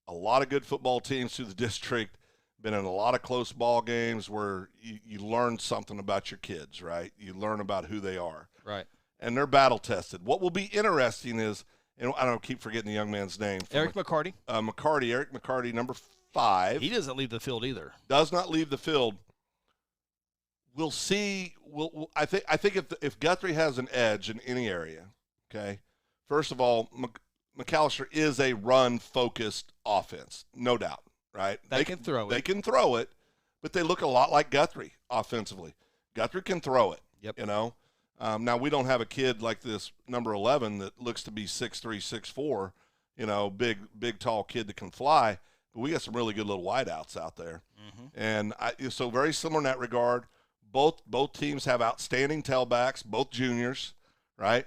Speaker 2: a lot of good football teams through the district. Been in a lot of close ball games where you learn something about your kids, right? You learn about who they are,
Speaker 1: right?
Speaker 2: and they're battle tested. What will be interesting is, and I don't keep forgetting the young man's name.
Speaker 1: Eric McCarty.
Speaker 2: Eric McCarty, number 5.
Speaker 1: He doesn't leave the field either.
Speaker 2: Does not leave the field. We'll see. I think if Guthrie has an edge in any area, okay. First of all, McAllister is a run-focused offense, no doubt. Right?
Speaker 1: They can throw it.
Speaker 2: They can throw it, but they look a lot like Guthrie offensively. Guthrie can throw it.
Speaker 1: Yep.
Speaker 2: You know. Now we don't have a kid like this number 11 that looks to be 6'3", 6'4", you know, big tall kid that can fly. But we got some really good little wideouts out there, and so very similar in that regard. Both teams have outstanding tailbacks, both juniors, right?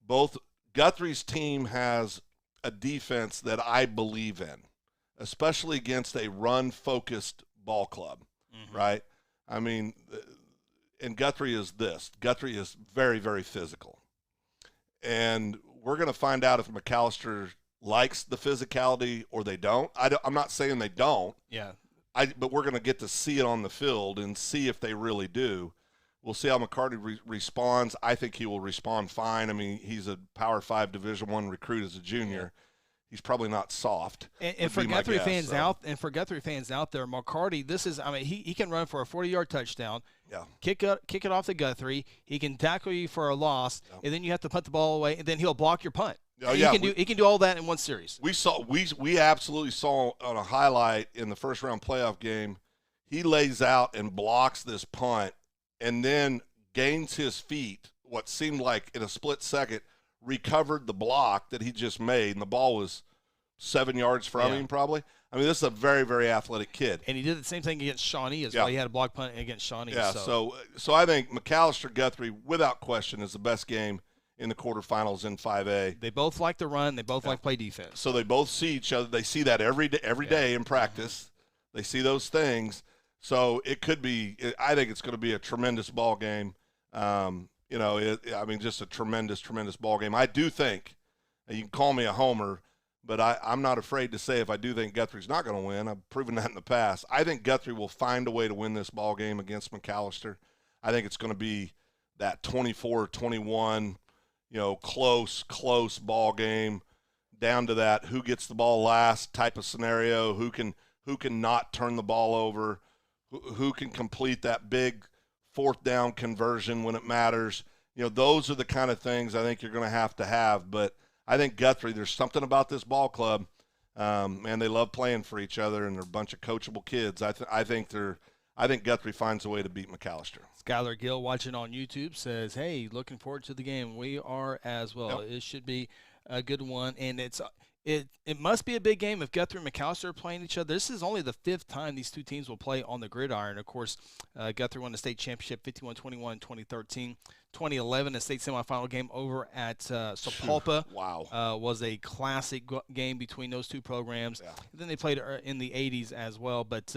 Speaker 2: Both Guthrie's team has a defense that I believe in, especially against a run-focused ball club, right? I mean, and Guthrie is this. Guthrie is very, very physical. And we're going to find out if McAllister likes the physicality or they don't. I'm not saying they don't.
Speaker 1: Yeah.
Speaker 2: But we're going to get to see it on the field and see if they really do. We'll see how McCarty responds. I think he will respond fine. I mean, he's a Power 5 Division I recruit as a junior. He's probably not soft.
Speaker 1: And for Guthrie fans out there, McCarty, this is, I mean, he can run for a 40-yard touchdown.
Speaker 2: Yeah.
Speaker 1: Kick it off to Guthrie. He can tackle you for a loss, and then you have to punt the ball away, and then he'll block your punt.
Speaker 2: Oh, yeah.
Speaker 1: He can do all that in one series.
Speaker 2: We absolutely saw on a highlight in the first round playoff game, he lays out and blocks this punt and then gains his feet, what seemed like in a split second, recovered the block that he just made, and the ball was 7 yards from him probably. I mean, this is a very, very athletic kid.
Speaker 1: And he did the same thing against Shawnee as well. He had a block punt against Shawnee.
Speaker 2: Yeah, so I think McAllister-Guthrie, without question, is the best game in the quarterfinals in 5A.
Speaker 1: They both like to run. They both like to play defense.
Speaker 2: So they both see each other. They see that every day in practice. They see those things. So it could be – I think it's going to be a tremendous ball game. You know, just a tremendous, tremendous ball game. I do think, and you can call me a homer, but I'm not afraid to say if I do think Guthrie's not going to win. I've proven that in the past. I think Guthrie will find a way to win this ball game against McAllister. I think it's going to be that 24-21, you know, close ball game, down to that who gets the ball last type of scenario, who can not turn the ball over, who can complete that big fourth down conversion when it matters. You know, those are the kind of things I think you're going to have. But I think Guthrie, there's something about this ball club. Man, they love playing for each other, and they're a bunch of coachable kids. I think Guthrie finds a way to beat McAllister.
Speaker 1: Skylar Gill watching on YouTube says, hey, looking forward to the game. We are as well. Yep. It should be a good one, and it must be a big game if Guthrie and McAllister are playing each other. This is only the 5th time these two teams will play on the gridiron. Of course, Guthrie won the state championship 51-21 in 2013. 2011, the state semifinal game over at Sapulpa.
Speaker 2: Wow.
Speaker 1: Was a classic game between those two programs. Yeah. And then they played in the 80s as well. But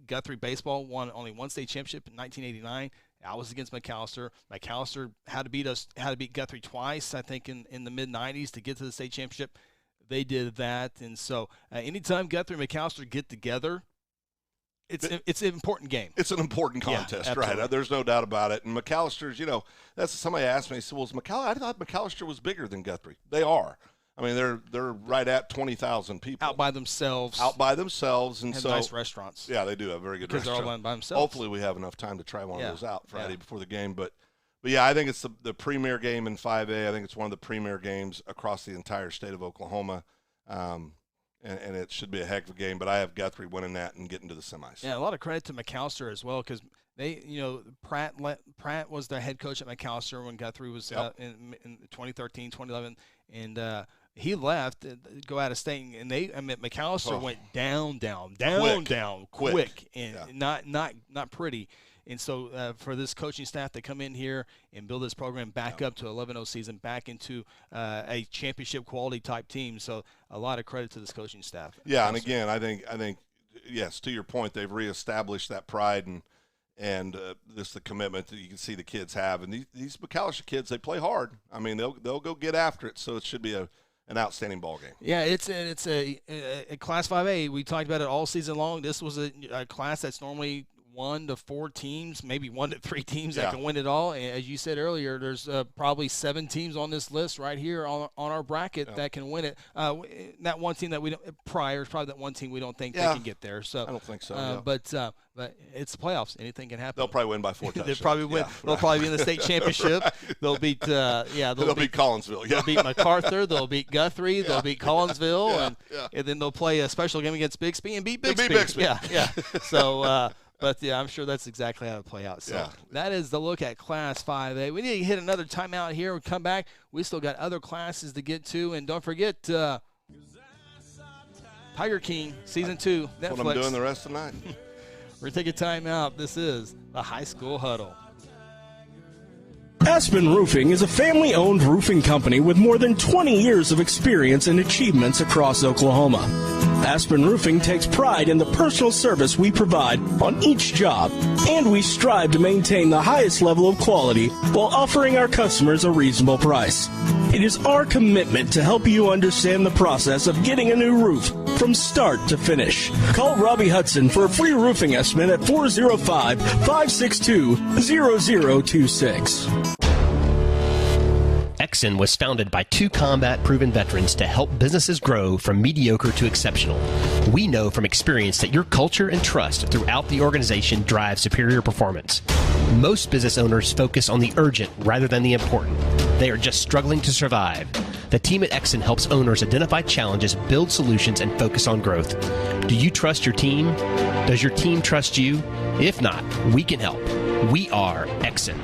Speaker 1: Guthrie baseball won only one state championship in 1989. I was against McAllister. McAllister had to beat Guthrie twice, I think, in the mid-'90s to get to the state championship. They did that. And so anytime Guthrie and McAllister get together, it's an important game.
Speaker 2: It's an important contest, right? There's no doubt about it. And McAllister's, you know, that's somebody asked me, well, I thought McAllister was bigger than Guthrie. They are. I mean, they're right at 20,000 people.
Speaker 1: Out by themselves.
Speaker 2: And
Speaker 1: have
Speaker 2: so
Speaker 1: nice restaurants.
Speaker 2: Yeah, they do have very good restaurants.
Speaker 1: Because they're all by themselves.
Speaker 2: Hopefully we have enough time to try one of those out Friday before the game. But yeah, I think it's the premier game in 5A. I think it's one of the premier games across the entire state of Oklahoma. And it should be a heck of a game. But I have Guthrie winning that and getting to the semis.
Speaker 1: Yeah, a lot of credit to McAllister as well, because they, you know, Pratt was the head coach at McAllister when Guthrie was in 2013, 2011, and he left to go out of state, and McAllister went down quick, and not pretty. And so for this coaching staff to come in here and build this program back up to 11-0 season, back into a championship quality type team, so a lot of credit to this coaching staff.
Speaker 2: Yeah, and again, I think yes, to your point, they've reestablished that pride and this the commitment that you can see the kids have. And these McAllister kids, they play hard. I mean, they'll go get after it. So it should be an outstanding ball game.
Speaker 1: Yeah, it's a Class 5A. We talked about it all season long. This was a class that's normally 1 to 4 teams, maybe 1 to 3 teams that can win it all. And as you said earlier, there's probably 7 teams on this list right here on our bracket that can win it. That one team that we don't prior is probably that one team we don't think they can get there. So
Speaker 2: I don't think so.
Speaker 1: But it's the playoffs. Anything can happen.
Speaker 2: They'll probably win by 4 touchdowns.
Speaker 1: They'll probably win. They'll probably be in the state championship. They'll beat they'll beat
Speaker 2: Collinsville.
Speaker 1: They'll beat MacArthur. They'll beat Guthrie. They'll beat Collinsville, and then they'll play a special game against Bixby and beat Bixby. Yeah. So. But, I'm sure that's exactly how it play out. So that is the look at Class 5A. We need to hit another timeout here. We come back. We still got other classes to get to. And don't forget, Tiger King Season 2, Netflix.
Speaker 2: That's what I'm doing the rest of the night.
Speaker 1: We're taking time out. This is the High School Huddle.
Speaker 9: Aspen Roofing is a family-owned roofing company with more than 20 years of experience and achievements across Oklahoma. Aspen Roofing takes pride in the personal service we provide on each job, and we strive to maintain the highest level of quality while offering our customers a reasonable price. It is our commitment to help you understand the process of getting a new roof from start to finish. Call Robbie Hudson for a free roofing estimate at 405-562-0026.
Speaker 10: Exon was founded by 2 combat-proven veterans to help businesses grow from mediocre to exceptional. We know from experience that your culture and trust throughout the organization drive superior performance. Most business owners focus on the urgent rather than the important. They are just struggling to survive. The team at Exon helps owners identify challenges, build solutions, and focus on growth. Do you trust your team? Does your team trust you? If not, we can help. We are Exon.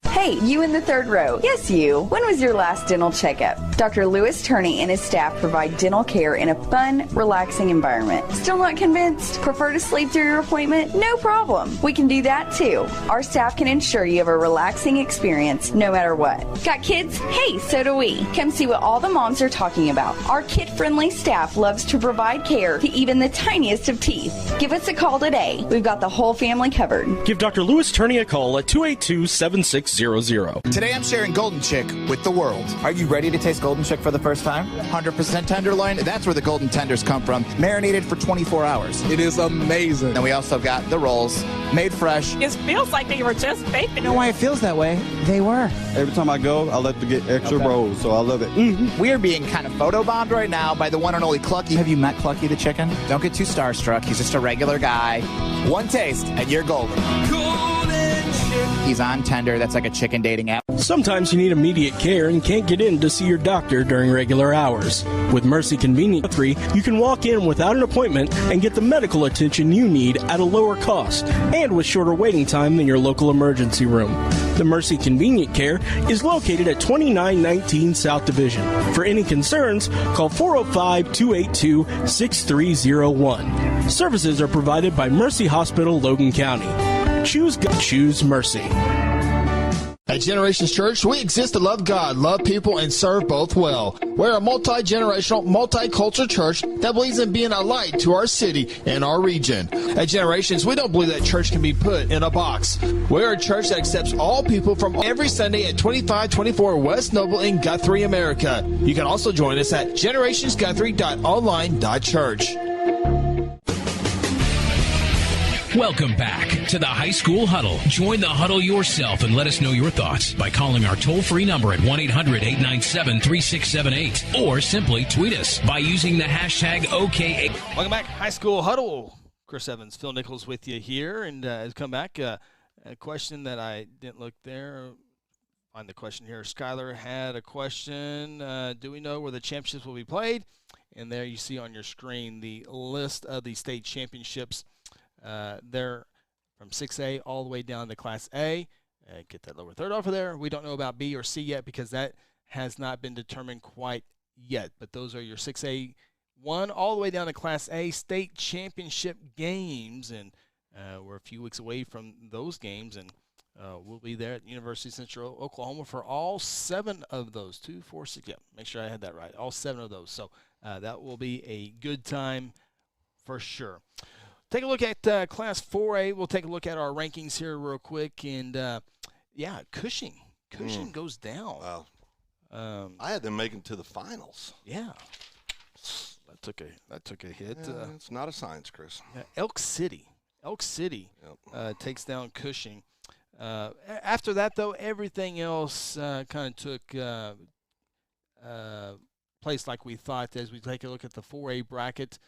Speaker 11: Hey, you in the third row. Yes, you. When was your last dental checkup? Dr. Lewis Turney and his staff provide dental care in a fun, relaxing environment. Still not convinced? Prefer to sleep through your appointment? No problem. We can do that too. Our staff can ensure you have a relaxing experience no matter what. Got kids? Hey, so do we. Come see what all the moms are talking about. Our kid-friendly staff loves to provide care to even the tiniest of teeth. Give us a call today. We've got the whole family covered.
Speaker 9: Give Dr. Lewis Turney a call at 282-7600.
Speaker 6: Today I'm sharing Golden Chick with the world. Are you ready to taste Golden Chick for the first time? 100% tenderloin. That's where the golden tenders come from. Marinated for 24 hours.
Speaker 7: It is amazing.
Speaker 6: And we also got the rolls, made fresh.
Speaker 8: It feels like they were just baked.
Speaker 6: You know why it feels that way? They were.
Speaker 7: Every time I go, I like to get extra rolls, so I love it.
Speaker 6: We are being kind of photobombed right now by the one and only Clucky. Have you met Clucky the chicken? Don't get too starstruck. He's just a regular guy. One taste, and you're golden. He's on Tender. That's like a chicken dating app.
Speaker 9: Sometimes you need immediate care and can't get in to see your doctor during regular hours. With Mercy Convenient 3, you can walk in without an appointment and get the medical attention you need at a lower cost and with shorter waiting time than your local emergency room. The Mercy Convenient Care is located at 2919 South Division. For any concerns, call 405-282-6301. Services are provided by Mercy Hospital, Logan County. Choose Mercy.
Speaker 5: At Generations Church, we exist to love God, love people, and serve both well. We're a multi-generational, multicultural church that believes in being a light to our city and our region. At Generations, we don't believe that church can be put in a box. We're a church that accepts all people from every Sunday at 2524 West Noble in Guthrie, America. You can also join us at generationsguthrie.online.church.
Speaker 4: Welcome back to the High School Huddle. Join the huddle yourself and let us know your thoughts by calling our toll-free number at 1-800-897-3678 or simply tweet us by using the hashtag OKA.
Speaker 1: Welcome back, High School Huddle. Chris Evans, Phil Nichols with you here, and has come back. A question that I didn't look there. Find the question here. Skylar had a question. Do we know where the championships will be played? And there you see on your screen the list of the state championships. They're from 6A all the way down to Class A. Get that lower third off of there. We don't know about B or C yet because that has not been determined quite yet. But those are your 6A 1 all the way down to Class A state championship games. And we're a few weeks away from those games. And we'll be there at University of Central Oklahoma for all 7 of those. 2, 4, 6. Yeah, make sure I had that right. All 7 of those. So that will be a good time for sure. Take a look at Class 4A. We'll take a look at our rankings here real quick. And, Cushing. Cushing goes down.
Speaker 2: Wow. I had them making to the finals.
Speaker 1: Yeah. That took a hit.
Speaker 2: It's not a science, Chris.
Speaker 1: Elk City. Elk City takes down Cushing. After that, though, everything else kind of took place like we thought. As we take a look at the 4A bracket,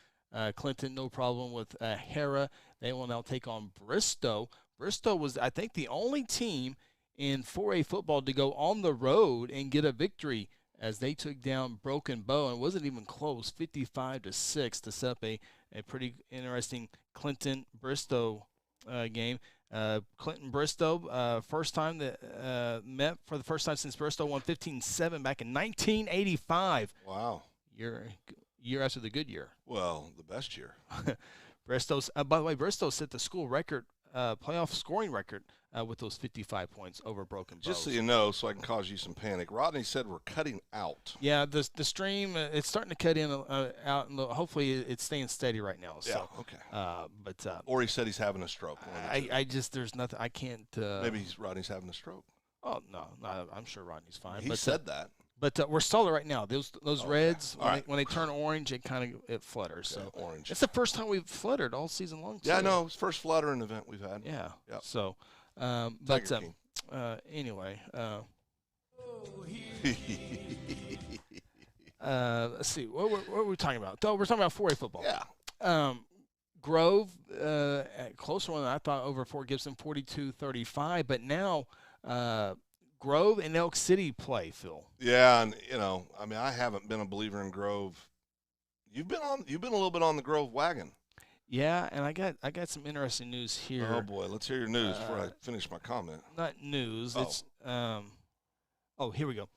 Speaker 1: Clinton, no problem with Hera. They will now take on Bristow. Bristow was, I think, the only team in 4A football to go on the road and get a victory as they took down Broken Bow, and it wasn't even close, 55-6 to set up a pretty interesting Clinton-Bristow game. Clinton-Bristow, first time that met for the first time since Bristow won 15-7 back in 1985.
Speaker 2: Wow.
Speaker 1: Year after the good year.
Speaker 2: Well, the best year.
Speaker 1: Bristow's, by the way, Bristow set the school record, playoff scoring record with those 55 points over Broken Bow.
Speaker 2: Just so you know, so I can cause you some panic, Rodney said we're cutting out.
Speaker 1: Yeah, the stream, it's starting to cut in out, and hopefully it's staying steady right now. So,
Speaker 2: yeah, okay.
Speaker 1: But
Speaker 2: or he said he's having a stroke.
Speaker 1: I just, there's nothing, I can't.
Speaker 2: Maybe Rodney's having a stroke.
Speaker 1: Oh, no, I'm sure Rodney's fine.
Speaker 2: He said that.
Speaker 1: But we're solid right now. Those reds, when they turn orange, it flutters.
Speaker 2: Okay,
Speaker 1: so
Speaker 2: orange.
Speaker 1: It's the first time we've fluttered all season long.
Speaker 2: Yeah, I know. It's the first fluttering event we've had.
Speaker 1: Yeah.
Speaker 2: Yep.
Speaker 1: So, anyway. Let's see. What were we talking about? Oh, we're talking about 4A football.
Speaker 2: Yeah.
Speaker 1: Grove, closer one than I thought over Fort Gibson, 42-35. But now Grove and Elk City play, Phil.
Speaker 2: Yeah, and I haven't been a believer in Grove. You've been a little bit on the Grove wagon.
Speaker 1: Yeah, and I got some interesting news here.
Speaker 2: Oh boy, let's hear your news before I finish my comment.
Speaker 1: Not news. It's here we go.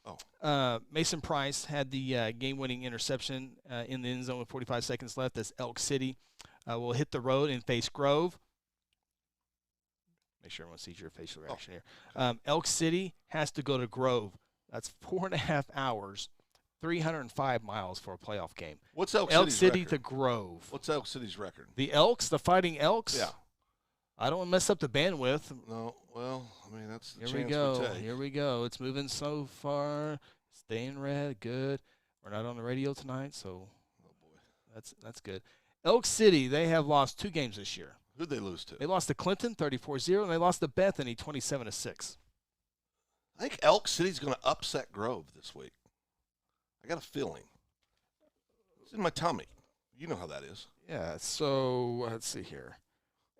Speaker 2: Oh.
Speaker 1: Mason Price had the game-winning interception in the end zone with 45 seconds left as Elk City will hit the road and face Grove. Make sure everyone sees your facial reaction here. Elk City has to go to Grove. That's 4.5 hours, 305 miles for a playoff game.
Speaker 2: What's Elk
Speaker 1: City
Speaker 2: record?
Speaker 1: To Grove.
Speaker 2: What's Elk City's record?
Speaker 1: The Elks, the Fighting Elks?
Speaker 2: Yeah.
Speaker 1: I don't want to mess up the bandwidth.
Speaker 2: No, well, I mean, that's the
Speaker 1: Here we go. Here we go. It's moving so far. Staying red. Good. We're not on the radio tonight, so that's good. Elk City, they have lost 2 games this year.
Speaker 2: Who'd they lose to?
Speaker 1: They lost to Clinton 34-0, and they lost to Bethany 27-6.
Speaker 2: I think Elk City's going to upset Grove this week. I got a feeling. It's in my tummy. You know how that is.
Speaker 1: Yeah, so let's see here.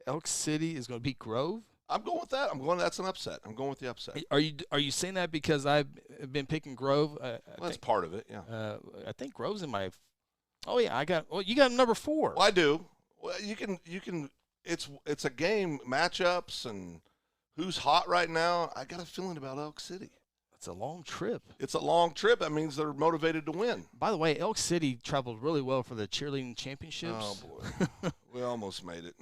Speaker 1: Elk City is going to beat Grove?
Speaker 2: I'm going with that. That's an upset. I'm going with the upset.
Speaker 1: Are you saying that because I've been picking Grove?
Speaker 2: That's part of it, yeah.
Speaker 1: I think Grove's in my – oh, yeah, you got number 4.
Speaker 2: Well, I do. Well, you can it's a game, matchups, and who's hot right now. I got a feeling about Elk City.
Speaker 1: It's a long trip.
Speaker 2: It's a long trip. That means they're motivated to win.
Speaker 1: By the way, Elk City traveled really well for the cheerleading championships.
Speaker 2: Oh, boy. We almost made it.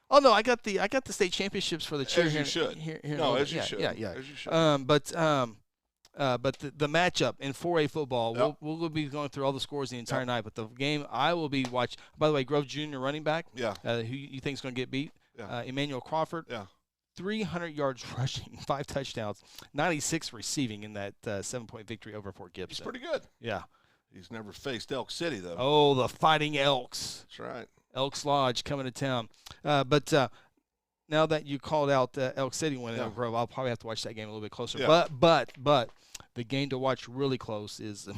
Speaker 1: Oh, no, I got the state championships for the cheer.
Speaker 2: As you should. As you should.
Speaker 1: Yeah.
Speaker 2: As you should.
Speaker 1: But the matchup in 4A football, we'll be going through all the scores the entire night. But the game I will be watching, by the way, Grove Jr. running back, who you think is going to get beat, Emmanuel Crawford, 300 yards rushing, 5 touchdowns, 96 receiving in that 7-point victory over Fort Gibson.
Speaker 2: He's pretty good.
Speaker 1: Yeah.
Speaker 2: He's never faced Elk City, though.
Speaker 1: Oh, the Fighting Elks.
Speaker 2: That's right.
Speaker 1: Elks Lodge coming to town. But now that you called out Elk City winning over Grove, I'll probably have to watch that game a little bit closer. Yeah. But the game to watch really close is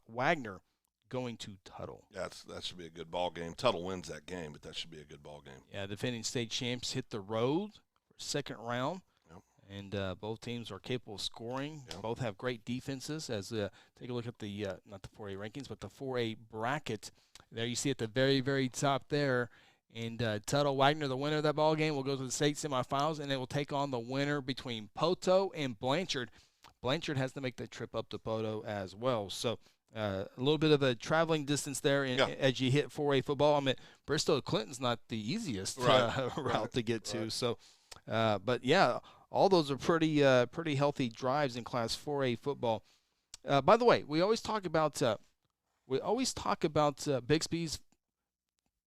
Speaker 1: Wagner going to Tuttle.
Speaker 2: That should be a good ball game. Tuttle wins that game, but that should be a good ball game.
Speaker 1: Yeah, defending state champs hit the road for second round. And both teams are capable of scoring. Both have great defenses. As take a look at the not the 4A rankings, but the 4A bracket. There you see at the very, very top there. And Tuttle Wagner, the winner of that ball game, will go to the state semifinals, and they will take on the winner between Poto and Blanchard. Blanchard has to make the trip up to Poto as well. So a little bit of a traveling distance there as you hit 4A football. I mean, Bristol-Clinton's not the easiest route to get to. So, but yeah, all those are pretty healthy drives in Class 4A football. By the way, we always talk about Bixby's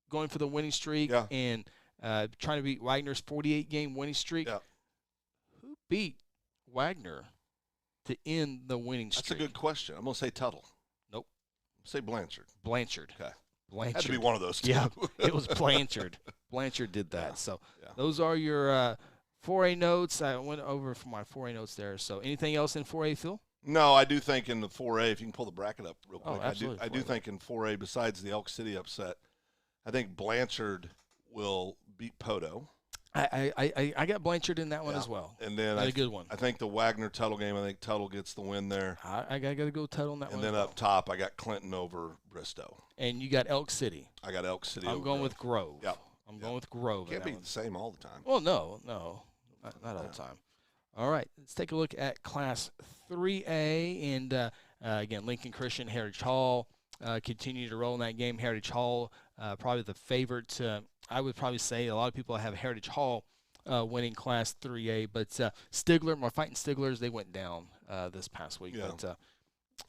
Speaker 1: going for the winning streak and trying to beat Wagner's 48-game winning streak.
Speaker 2: Yeah.
Speaker 1: Who beat Wagner to end the winning streak?
Speaker 2: That's a good question. I'm going to say Tuttle.
Speaker 1: Nope.
Speaker 2: Say Blanchard.
Speaker 1: Blanchard.
Speaker 2: Okay.
Speaker 1: Blanchard.
Speaker 2: Had to be one of those two.
Speaker 1: Yeah, it was Blanchard. Blanchard did that.
Speaker 2: Yeah.
Speaker 1: So
Speaker 2: Yeah.
Speaker 1: those are your 4A notes. I went over for my 4A notes there. So anything else in 4A, Phil?
Speaker 2: No, I do think in the 4A, if you can pull the bracket up real quick,
Speaker 1: absolutely.
Speaker 2: I do think in 4A, besides the Elk City upset, I think Blanchard will beat Poto.
Speaker 1: I got Blanchard in that one as well.
Speaker 2: And then
Speaker 1: a good one.
Speaker 2: I think the Wagner-Tuttle game, I think Tuttle gets the win there.
Speaker 1: I got to go Tuttle on that one.
Speaker 2: And then up top, I got Clinton over Bristow.
Speaker 1: And you got Elk City.
Speaker 2: I got Elk City
Speaker 1: I'm going with Grove.
Speaker 2: Yep.
Speaker 1: I'm going with Grove.
Speaker 2: Can't be the same all the time.
Speaker 1: Well, no, not all the time. All right, let's take a look at Class 3A. And, again, Lincoln Christian, Heritage Hall continue to roll in that game. Heritage Hall probably the favorite. I would probably say a lot of people have Heritage Hall winning Class 3A. But Stigler, my Fighting Stiglers, they went down this past week.
Speaker 2: Yeah.
Speaker 1: But,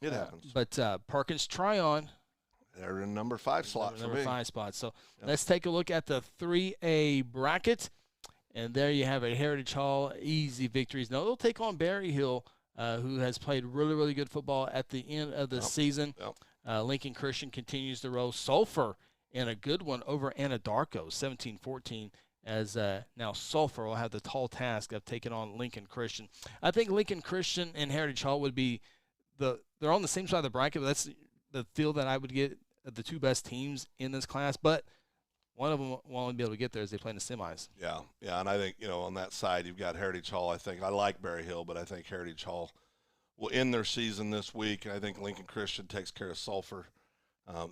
Speaker 2: it happens.
Speaker 1: But Perkins Tryon.
Speaker 2: They're in number 5 slot for me.
Speaker 1: Number 5 spot. So let's take a look at the 3A bracket. And there you have a Heritage Hall, easy victories. Now they'll take on Berry Hill, who has played really, really good football at the end of the season. Lincoln Christian continues to roll. Sulphur in a good one over Anadarko, 17-14, as now Sulphur will have the tall task of taking on Lincoln Christian. I think Lincoln Christian and Heritage Hall would be they're on the same side of the bracket, but that's the field that I would get the 2 best teams in this class. But one of them won't only be able to get there as they play in the semis.
Speaker 2: Yeah, and I think, on that side you've got Heritage Hall. I like Berry Hill, but I think Heritage Hall will end their season this week, and I think Lincoln Christian takes care of Sulphur.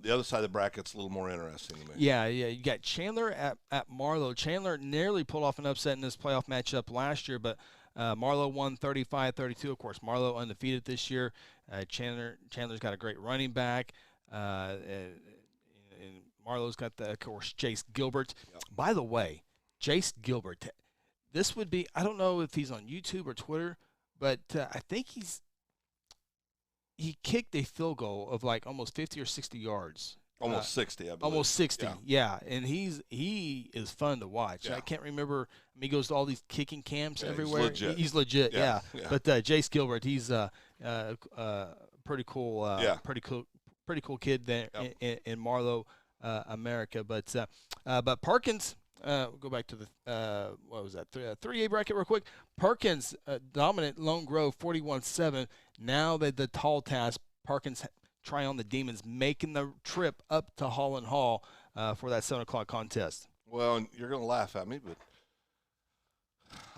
Speaker 2: The other side of the bracket's a little more interesting to me.
Speaker 1: Yeah, you got Chandler at Marlow. Chandler nearly pulled off an upset in this playoff matchup last year, but Marlow won 35-32. Of course, Marlow undefeated this year. Chandler's got a great running back. And Marlow's got, of course, Jace Gilbert. Yep. By the way, Jace Gilbert, this would be, I don't know if he's on YouTube or Twitter, but I think he kicked a field goal of like almost 50 or 60 yards.
Speaker 2: Almost 60, I believe.
Speaker 1: Almost 60, yeah. And he is fun to watch.
Speaker 2: Yeah.
Speaker 1: I can't remember. He goes to all these kicking camps everywhere.
Speaker 2: He's legit.
Speaker 1: Yeah. But Jace Gilbert, he's pretty cool. Pretty cool kid there in Marlow, America. But Perkins, go back to the what was that 3A bracket real quick. Perkins dominant Lone Grove 41-7. Now that the tall task, Perkins try on the Demons, making the trip up to Holland Hall for that 7 o'clock contest.
Speaker 2: Well, you're going to laugh at me, but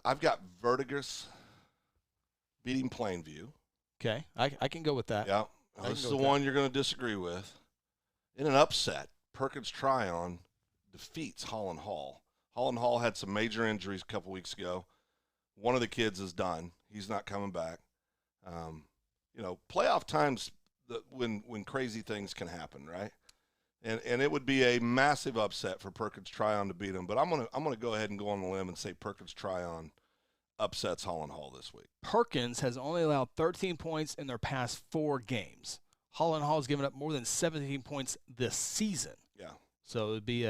Speaker 2: I've got Vertigus beating Plainview.
Speaker 1: Okay, I can go with that.
Speaker 2: Yeah, this is the one you're going to disagree with. In an upset, Perkins Tryon defeats Holland Hall. Holland Hall had some major injuries a couple weeks ago. One of the kids is done. He's not coming back. Playoff times, when crazy things can happen, right? And it would be a massive upset for Perkins Tryon to beat him. But I'm gonna go ahead and go on the limb and say Perkins Tryon upsets Holland Hall this week.
Speaker 1: Perkins has only allowed 13 points in their past 4 games. Holland Hall has given up more than 17 points this season.
Speaker 2: Yeah.
Speaker 1: So it would be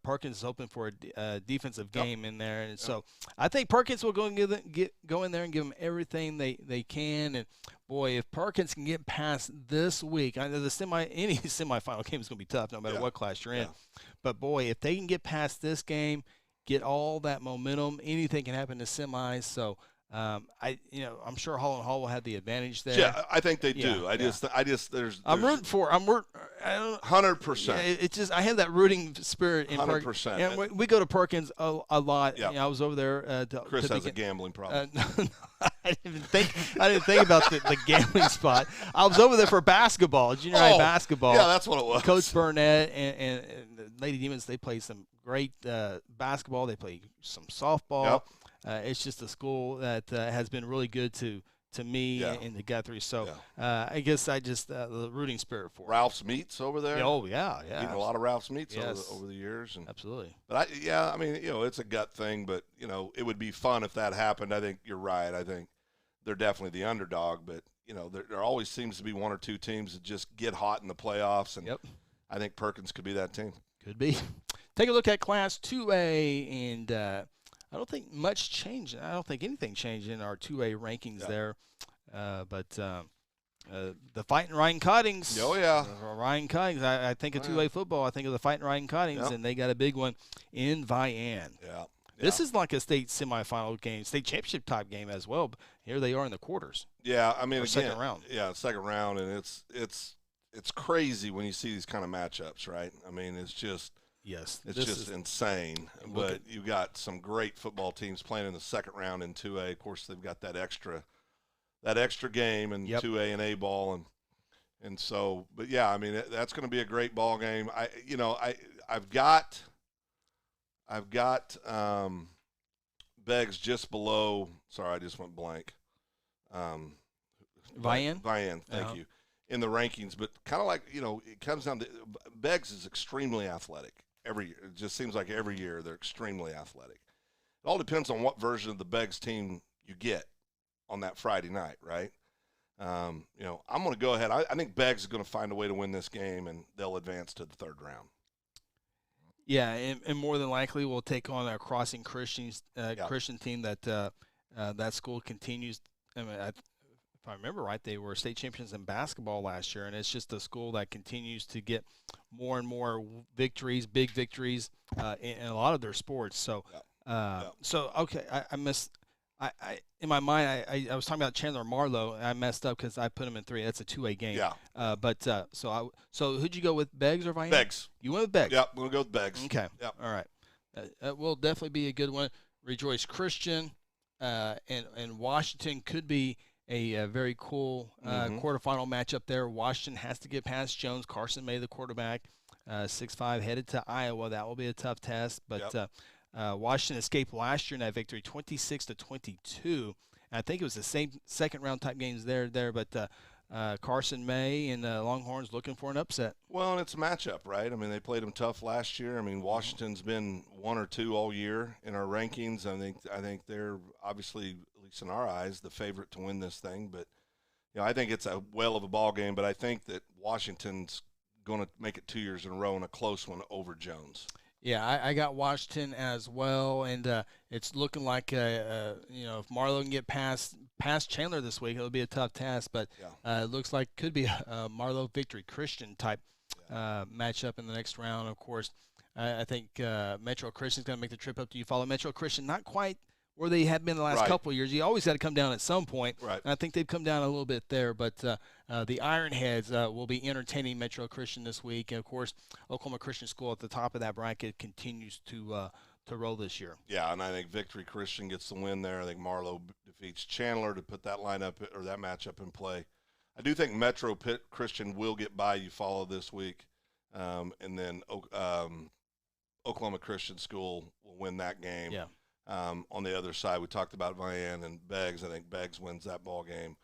Speaker 1: Perkins is hoping for a defensive game in there, and so I think Perkins will go and go in there and give them everything they can. And boy, if Perkins can get past this week, I know any semifinal game is going to be tough, no matter what class you're in. But boy, if they can get past this game, get all that momentum, anything can happen in the semis. So I'm sure Holland Hall will have the advantage there.
Speaker 2: Yeah, I think they do.
Speaker 1: I'm rooting for.
Speaker 2: 100%.
Speaker 1: Yeah, it's just I have that rooting spirit in
Speaker 2: 100%.
Speaker 1: And we go to Perkins a lot.
Speaker 2: Yeah.
Speaker 1: I was over there.
Speaker 2: Chris has a gambling problem.
Speaker 1: I didn't think about the gambling spot. I was over there for basketball, junior high basketball.
Speaker 2: Yeah, that's what it was.
Speaker 1: Coach Burnett and the Lady Demons, they play some great basketball. They play some softball.
Speaker 2: Yep.
Speaker 1: It's just a school that has been really good to me in the Guthrie. So I guess I just the rooting spirit for
Speaker 2: Ralph's Meats over there.
Speaker 1: Oh yeah.
Speaker 2: Eating a lot of Ralph's Meats over the years. And,
Speaker 1: absolutely.
Speaker 2: But it's a gut thing. But it would be fun if that happened. I think you're right. I think they're definitely the underdog. But there always seems to be one or two teams that just get hot in the playoffs. And I think Perkins could be that team.
Speaker 1: Could be. Take a look at Class 2A and. I don't think much changed. I don't think anything changed in our 2A rankings there. But The Fighting Ryan Cottings.
Speaker 2: Oh, yeah.
Speaker 1: Ryan Cottings. I think of 2A football. I think of the Fighting Ryan Cottings, and they got a big one in Vian.
Speaker 2: Yeah.
Speaker 1: This is like a state semifinal game, state championship type game as well. But here they are in the quarters.
Speaker 2: Yeah, I mean,
Speaker 1: again, second round.
Speaker 2: Yeah, second round, and it's crazy when you see these kind of matchups, right? I mean, it's just insane. But you got some great football teams playing in the second round in 2A. Of course, they've got that extra game in 2A and A ball, and so. But yeah, I mean, that's going to be a great ball game. I've got Beggs just below. Sorry, I just went blank.
Speaker 1: Vian,
Speaker 2: thank you, in the rankings. But kind of like, it comes down to Beggs is extremely athletic every year. It just seems like every year they're extremely athletic. It all depends on what version of the Beggs team you get on that Friday night, right? I'm going to go ahead. I think Beggs is going to find a way to win this game, and they'll advance to the third round.
Speaker 1: Yeah, and more than likely we'll take on our Crossing Christian team that school continues. I mean, if I remember right, they were state champions in basketball last year, and it's just a school that continues to get more and more victories, big victories in a lot of their sports. So, okay, I missed. I in my mind, I was talking about Chandler and Marlow, and I messed up because I put them in 3. That's a 2A game.
Speaker 2: Yeah.
Speaker 1: So who'd you go with, Beggs or Vian?
Speaker 2: Beggs.
Speaker 1: You went with Beggs.
Speaker 2: Yep, we'll go with Beggs.
Speaker 1: Okay.
Speaker 2: Yep.
Speaker 1: All right. That will definitely be a good one. Rejoice Christian and Washington could be a very cool quarterfinal matchup there. Washington has to get past Jones. Carson May, the quarterback, 6'5", headed to Iowa. That will be a tough test, but. Washington escaped last year in that victory, 26-22. I think it was the same second-round type games there. But Carson May and Longhorns looking for an upset.
Speaker 2: Well, and it's a matchup, right? I mean, they played them tough last year. I mean, Washington's been 1 or 2 all year in our rankings. I think they're obviously, at least in our eyes, the favorite to win this thing. But I think it's a well of a ball game. But I think that Washington's going to make it 2 years in a row in a close one over Jones.
Speaker 1: Yeah, I got Washington as well, and it's looking like if Marlow can get past Chandler this week, it'll be a tough task. But it looks like could be a Marlow Victory Christian type matchup in the next round. Of course, I think Metro Christian's going to make the trip up to Eufaula. Metro Christian not quite where they had been the last couple of years. You always got to come down at some point.
Speaker 2: Right.
Speaker 1: And I think they've come down a little bit there. But the Ironheads will be entertaining Metro Christian this week. And, of course, Oklahoma Christian School at the top of that bracket continues to roll this year.
Speaker 2: Yeah, and I think Victory Christian gets the win there. I think Marlow defeats Chandler to put that lineup or that matchup in play. I do think Metro Christian will get by Eufaula this week. And then Oklahoma Christian School will win that game.
Speaker 1: Yeah.
Speaker 2: On the other side, we talked about Vian and Beggs. I think Beggs wins that ball game.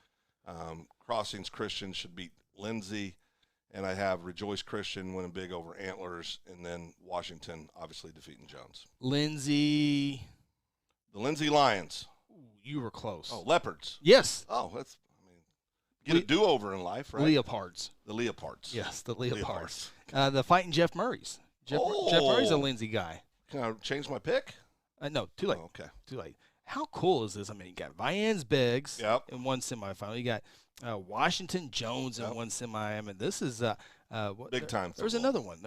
Speaker 2: Crossings Christian should beat Lindsay, and I have Rejoice Christian winning big over Antlers, and then Washington obviously defeating Jones.
Speaker 1: The
Speaker 2: Lindsay Lions.
Speaker 1: Ooh, you were close.
Speaker 2: Oh, Leopards.
Speaker 1: Yes.
Speaker 2: Oh, get a do-over in life, right?
Speaker 1: Leopards.
Speaker 2: The Leopards.
Speaker 1: Yes, the Leopards. The Fighting Jeff Murray's. Jeff Murray's a Lindsay guy.
Speaker 2: Can I change my pick?
Speaker 1: No, too late.
Speaker 2: Oh, okay.
Speaker 1: Too late. How cool is this? I mean, you got Vian's Beggs in one semifinal. You got Washington Jones in one semi. I mean, this is
Speaker 2: big time.
Speaker 1: There was another one.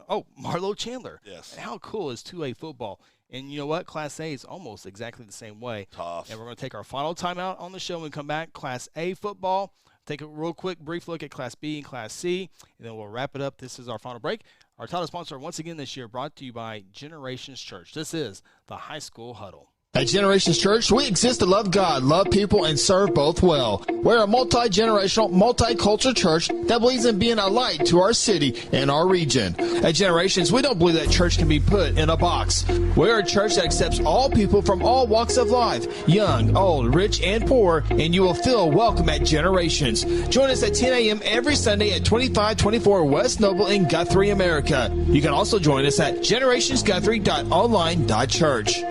Speaker 1: Oh, Marlow Chandler.
Speaker 2: Yes.
Speaker 1: How cool is 2A football? And you know what? Class A is almost exactly the same way.
Speaker 2: Tough.
Speaker 1: And we're going to take our final timeout on the show and come back. Class A football. Take a real quick, brief look at Class B and Class C, and then we'll wrap it up. This is our final break. Our title sponsor once again this year brought to you by Generations Church. This is the High School Huddle.
Speaker 5: At Generations Church, we exist to love God, love people, and serve both well. We're a multi-generational, multicultural church that believes in being a light to our city and our region. At Generations, we don't believe that church can be put in a box. We're a church that accepts all people from all walks of life, young, old, rich, and poor, and you will feel welcome at Generations. Join us at 10 a.m. every Sunday at 2524 West Noble in Guthrie, America. You can also join us at generationsguthrie.online.church.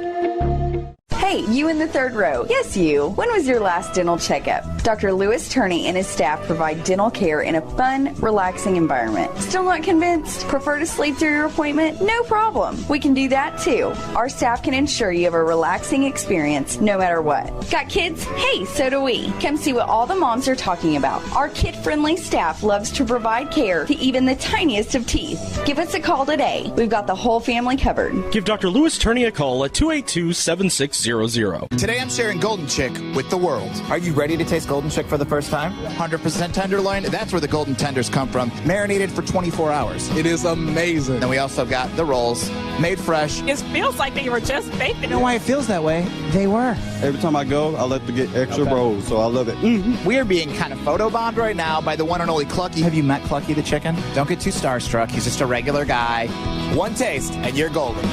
Speaker 11: Hey, you in the third row. Yes, you. When was your last dental checkup? Dr. Lewis Turney and his staff provide dental care in a fun, relaxing environment. Still not convinced? Prefer to sleep through your appointment? No problem. We can do that too. Our staff can ensure you have a relaxing experience no matter what. Got kids? Hey, so do we. Come see what all the moms are talking about. Our kid-friendly staff loves to provide care to even the tiniest of teeth. Give us a call today. We've got the whole family covered.
Speaker 9: Give Dr. Lewis Turney a call at 282-7600.
Speaker 6: Today I'm sharing Golden Chick with the world. Are you ready to taste Golden Chick for the first time? 100% tenderloin. That's where the golden tenders come from. Marinated for 24 hours.
Speaker 7: It is amazing.
Speaker 6: Then we also got the rolls, made fresh.
Speaker 8: It feels like they were just baked.
Speaker 6: You know why it feels that way? They were.
Speaker 7: Every time I go, I like to get extra rolls, so I love it.
Speaker 6: We are being kind of photobombed right now by the one and only Clucky. Have you met Clucky the chicken? Don't get too starstruck. He's just a regular guy. One taste, and you're golden.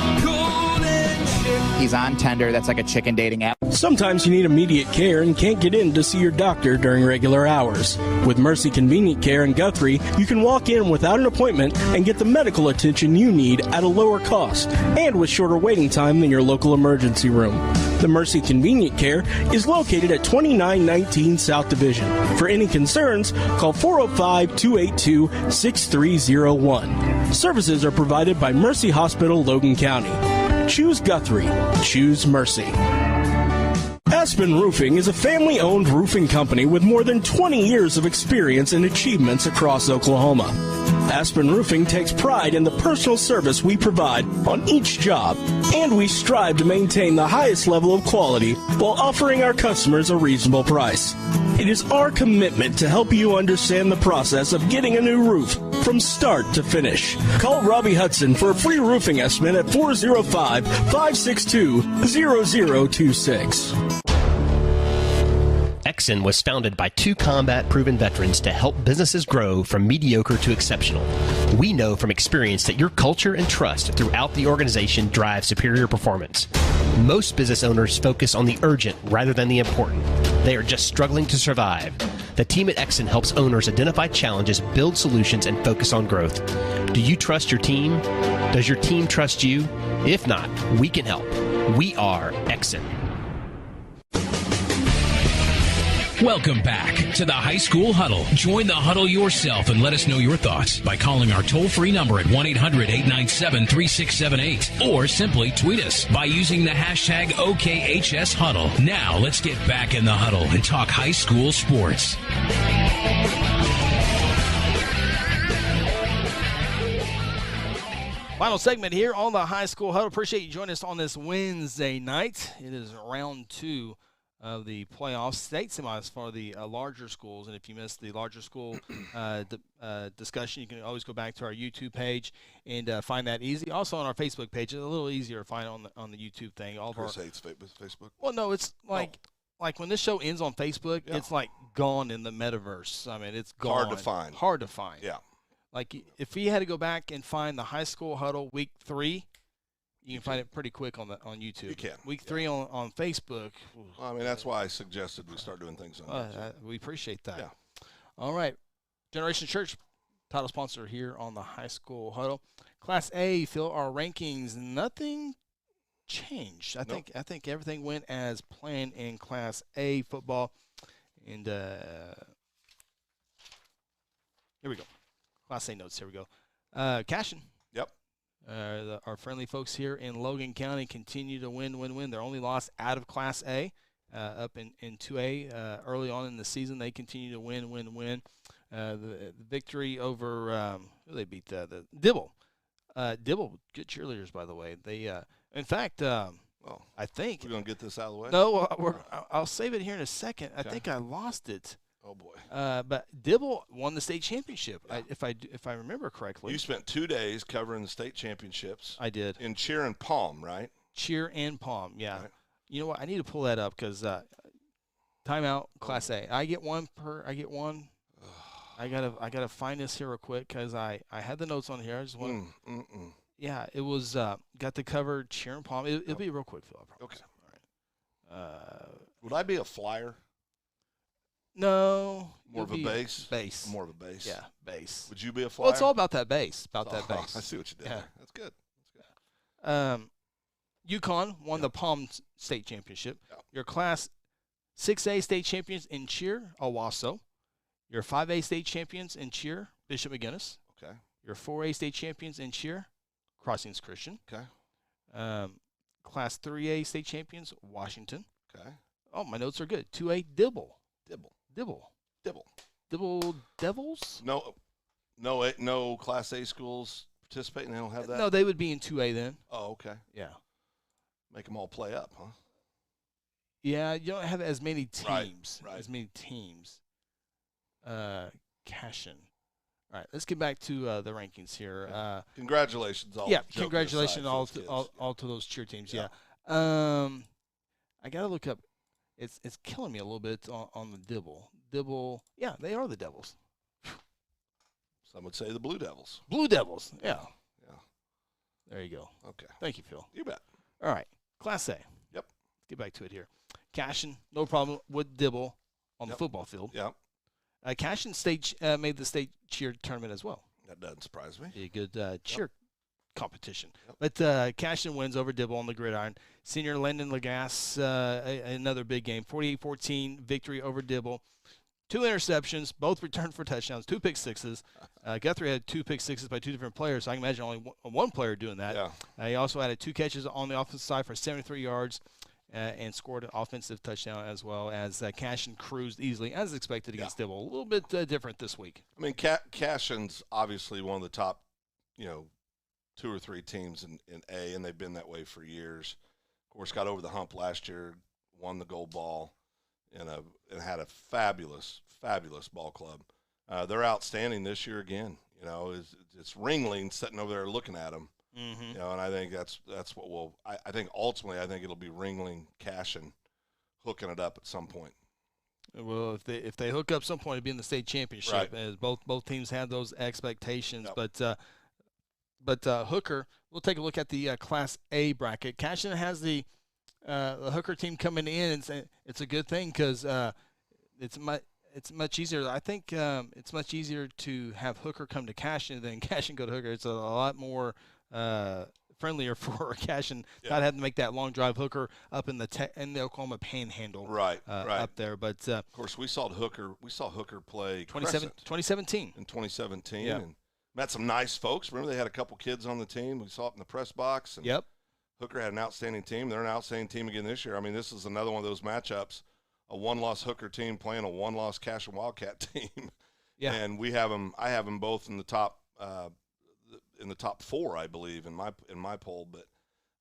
Speaker 6: He's on Tender. That's like a chicken dating app.
Speaker 9: Sometimes you need immediate care and can't get in to see your doctor during regular hours. With Mercy Convenient Care in Guthrie, you can walk in without an appointment and get the medical attention you need at a lower cost and with shorter waiting time than your local emergency room. The Mercy Convenient Care is located at 2919 South Division. For any concerns, call 405-282-6301. Services are provided by Mercy Hospital, Logan County. Choose Guthrie. Choose Mercy. Aspen Roofing is a family-owned roofing company with more than 20 years of experience and achievements across Oklahoma. Aspen Roofing takes pride in the personal service we provide on each job, and we strive to maintain the highest level of quality while offering our customers a reasonable price. It is our commitment to help you understand the process of getting a new roof from start to finish. Call Robbie Hudson for a free roofing estimate at 405-562-0026.
Speaker 10: Exxon was founded by two combat-proven veterans to help businesses grow from mediocre to exceptional. We know from experience that your culture and trust throughout the organization drive superior performance. Most business owners focus on the urgent rather than the important. They are just struggling to survive. The team at Exxon helps owners identify challenges, build solutions, and focus on growth. Do you trust your team? Does your team trust you? If not, we can help. We are Exxon.
Speaker 4: Welcome back to the High School Huddle. Join the huddle yourself and let us know your thoughts by calling our toll-free number at 1-800-897-3678 or simply tweet us by using the hashtag OKHSHuddle. Now let's get back in the huddle and talk high school sports.
Speaker 1: Final segment here on the High School Huddle. Appreciate you joining us on this Wednesday night. It is round 2 of the playoffs, state semis for the larger schools. And if you missed the larger school discussion, you can always go back to our YouTube page and find that easy. Also on our Facebook page, it's a little easier to find on the YouTube thing.
Speaker 2: Chris hates Facebook.
Speaker 1: Well, no, it's like when this show ends on Facebook, it's like gone in the metaverse. I mean, it's gone. Hard to find.
Speaker 2: Yeah.
Speaker 1: Like if we had to go back and find the High School Huddle Week 3, you can find it pretty quick on YouTube.
Speaker 2: You can.
Speaker 1: Week 3 on Facebook.
Speaker 2: Well, I mean, that's why I suggested we start doing things on YouTube.
Speaker 1: We appreciate that.
Speaker 2: Yeah.
Speaker 1: All right. Generation Church, title sponsor here on the High School Huddle. Class A, Phil, our rankings, nothing changed. I think everything went as planned in Class A football. And here we go. Class A notes. Here we go. Cashin.
Speaker 2: Yep.
Speaker 1: Our friendly folks here in Logan County continue to win. Their only loss out of Class A, up in 2A early on in the season. They continue to win. The victory over who they beat the Dibble. Dibble, good cheerleaders, by the way. They in fact, I think
Speaker 2: we're gonna get this out of the way.
Speaker 1: No, I'll save it here in a second. I think I lost it.
Speaker 2: Oh boy!
Speaker 1: But Dibble won the state championship, if I remember correctly.
Speaker 2: You spent 2 days covering the state championships.
Speaker 1: I did.
Speaker 2: In cheer and palm, right?
Speaker 1: Cheer and palm, yeah.
Speaker 2: Right.
Speaker 1: You know what? I need to pull that up because timeout Class A. I get one. I gotta find this here real quick because I had the notes on here. I just want. Yeah, it was got to cover cheer and palm. It'll be real quick, Phil. I promise.
Speaker 2: Okay.
Speaker 1: All right.
Speaker 2: Would I be a flyer?
Speaker 1: No.
Speaker 2: More of a base?
Speaker 1: Base.
Speaker 2: More of a base.
Speaker 1: Yeah, base.
Speaker 2: Would you be a flyer?
Speaker 1: Well, it's all about that base. That base.
Speaker 2: I see what you did.
Speaker 1: Yeah.
Speaker 2: That's good.
Speaker 1: UConn won the Palm State Championship.
Speaker 2: Yep.
Speaker 1: Your Class 6A state champions in cheer, Owasso. Your 5A state champions in cheer, Bishop McGuinness.
Speaker 2: Okay.
Speaker 1: Your 4A state champions in cheer, Crossings Christian.
Speaker 2: Okay.
Speaker 1: Class 3A state champions, Washington.
Speaker 2: Okay.
Speaker 1: Oh, my notes are good. 2A, Dibble.
Speaker 2: Dibble.
Speaker 1: Dibble Devils?
Speaker 2: No Class A schools participating. They don't have that?
Speaker 1: No, they would be in 2A then.
Speaker 2: Oh, okay.
Speaker 1: Yeah.
Speaker 2: Make them all play up, huh?
Speaker 1: Yeah, you don't have as many teams.
Speaker 2: Right.
Speaker 1: As many teams. Cashin. All right, let's get back to the rankings here.
Speaker 2: Congratulations, all.
Speaker 1: Yeah, congratulations all to those cheer teams. Yeah. I gotta look up. It's killing me a little bit on the Dibble. Dibble. Yeah, they are the Devils.
Speaker 2: Some would say the Blue Devils.
Speaker 1: Blue Devils. Yeah.
Speaker 2: Yeah.
Speaker 1: There you go.
Speaker 2: Okay.
Speaker 1: Thank you, Phil.
Speaker 2: You bet.
Speaker 1: All right, Class A.
Speaker 2: Yep.
Speaker 1: Let's get back to it here. Cashin, no problem with Dibble on the football field.
Speaker 2: Yep.
Speaker 1: Cashin made the state cheer tournament as well.
Speaker 2: That doesn't surprise me.
Speaker 1: A good cheer competition. Yep. But Cashin wins over Dibble on the gridiron. Senior Landon Lagasse, another big game, 48-14 victory over Dibble. 2 interceptions, both returned for touchdowns, 2 pick sixes. Guthrie had 2 pick sixes by 2 different players, so I can imagine only one player doing that.
Speaker 2: Yeah.
Speaker 1: He also had 2 catches on the offensive side for 73 yards and scored an offensive touchdown as well as Cashin cruised easily, as expected, against Dibble. A little bit different this week.
Speaker 2: I mean, Cashin's obviously one of the top, 2 or 3 teams in A, and they've been that way for years. Of course, got over the hump last year, won the gold ball, and had a fabulous ball club. They're outstanding this year again. It's Ringling sitting over there looking at them.
Speaker 1: Mm-hmm.
Speaker 2: And I think that's what will. I think ultimately, I think it'll be Ringling, Cashin, hooking it up at some point.
Speaker 1: Well, if they hook up some point, it'll be in the state championship.
Speaker 2: Right.
Speaker 1: As both teams had those expectations, but Hooker. We'll take a look at the Class A bracket. Cashin has the Hooker team coming in, and it's a good thing because it's much easier. I think it's much easier to have Hooker come to Cashin than Cashin go to Hooker. It's a lot more friendlier for Cashin not having to make that long drive. Hooker up in the Oklahoma Panhandle,
Speaker 2: right
Speaker 1: up there. But
Speaker 2: of course, we saw Hooker play
Speaker 1: 2017
Speaker 2: in 2017,
Speaker 1: yeah.
Speaker 2: And met some nice folks. Remember, they had a couple kids on the team. We saw it in the press box. And
Speaker 1: yep.
Speaker 2: Hooker had an outstanding team. They're an outstanding team again this year. I mean, this is another one of those matchups. A 1-loss Hooker team playing a 1-loss Cashin Wildcat team.
Speaker 1: Yeah.
Speaker 2: And we have them. I have them both in the top 4, I believe, in my poll. But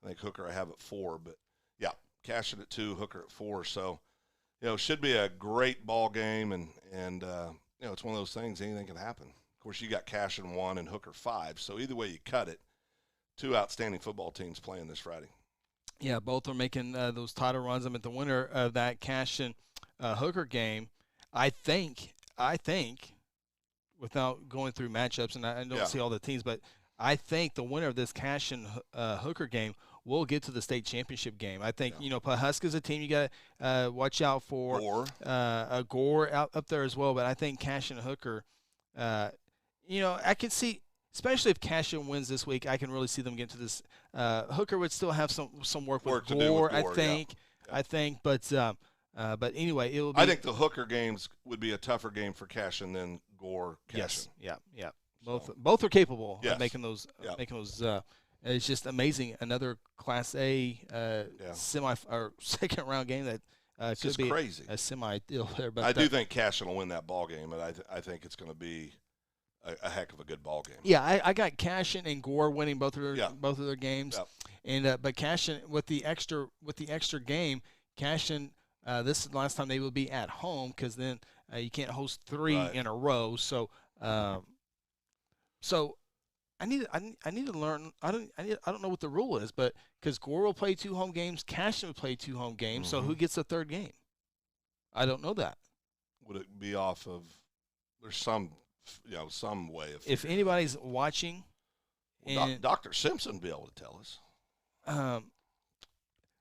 Speaker 2: I think Hooker I have at 4. But yeah, Cashin at 2, Hooker at 4. So should be a great ball game. And it's one of those things. Anything can happen. Of course, you got Cashin 1 and Hooker 5. So either way you cut it, 2 outstanding football teams playing this Friday.
Speaker 1: Yeah, both are making those title runs. I mean, the winner of that Cashin Hooker game, I think, without going through matchups, and I don't see all the teams, but I think the winner of this Cashin Hooker game will get to the state championship game. I think, Pawhuska's a team you got to watch out for. Gore up there as well, but I think Cashin Hooker, I can see, especially if Cashin wins this week, I can really see them get to this. Hooker would still have some work with Gore, I think.
Speaker 2: Yeah.
Speaker 1: I think, but anyway, it will be.
Speaker 2: I think the Hooker games would be a tougher game for Cashin than Gore Cashin.
Speaker 1: Yes, yeah. Both are capable
Speaker 2: yes.
Speaker 1: of making those. It's just amazing. Another Class A semi or second round game that could be
Speaker 2: crazy.
Speaker 1: A semi deal there. But
Speaker 2: I do think Cashin will win that ball game, and I think it's going to be a heck of a good ball game.
Speaker 1: Yeah, I got Cashin and Gore winning both of their games, and but Cashin with the extra game, Cashin this is the last time they will be at home because then you can't host 3 in a row. So I need to learn. I don't know what the rule is, but because Gore will play 2 home games, Cashin will play 2 home games.
Speaker 2: Mm-hmm.
Speaker 1: So who gets the 3rd game? I don't know that.
Speaker 2: Would it be off of? There's some way of.
Speaker 1: If anybody's watching,
Speaker 2: Dr. Simpson would be able to tell us.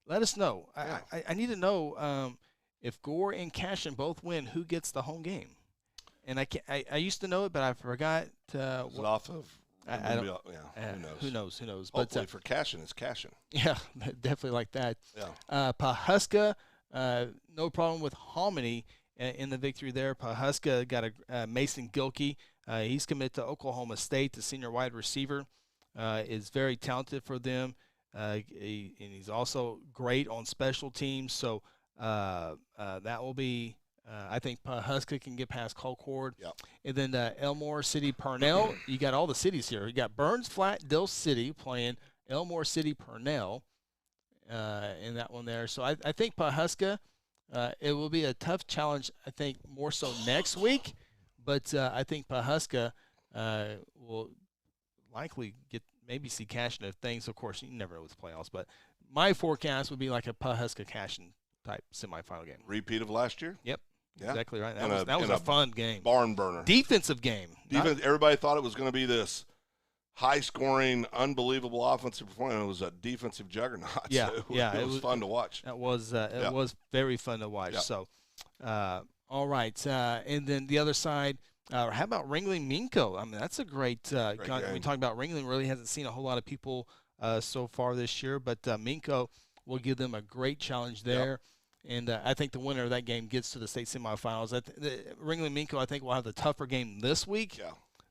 Speaker 1: Let us know. Yeah. I need to know if Gore and Cashin both win, who gets the home game. And I used to know it, but I forgot.
Speaker 2: Is it off of
Speaker 1: I don't.
Speaker 2: Who knows?
Speaker 1: Who knows?
Speaker 2: Hopefully for cashing, it's cashing.
Speaker 1: Yeah, definitely like that.
Speaker 2: Yeah.
Speaker 1: Pawhuska, no problem with Hominy in the victory there. Pawhuska got a Mason Gilkey. He's committed to Oklahoma State. The senior wide receiver is very talented for them. And he's also great on special teams. So that will be, I think Pawhuska can get past Colcord.
Speaker 2: Yep.
Speaker 1: And then Elmore City Purnell. You got all the cities here. You got Burns Flat, Dill City playing Elmore City Purnell in that one there. So I think Pawhuska, it will be a tough challenge, I think, more so next week. But I think Pawhuska will likely maybe see Cashin if things, of course, you never know with the playoffs. But my forecast would be like a Pawhuska Cashin type semifinal game.
Speaker 2: Repeat of last year?
Speaker 1: Yep.
Speaker 2: Yeah.
Speaker 1: Exactly right. That was a fun game.
Speaker 2: Barn burner.
Speaker 1: Defensive game.
Speaker 2: Everybody thought it was going to be this high-scoring, unbelievable offensive performance. It was a defensive juggernaut.
Speaker 1: Yeah,
Speaker 2: it was fun to watch.
Speaker 1: It was very fun to watch.
Speaker 2: Yeah.
Speaker 1: So, all right. And then the other side, how about Ringling Minko? I mean, that's a great game. We talk about Ringling. Really hasn't seen a whole lot of people so far this year, but Minko will give them a great challenge there.
Speaker 2: Yep.
Speaker 1: And I think the winner of that game gets to the state semifinals. Ringling Minko, I think, will have the tougher game this week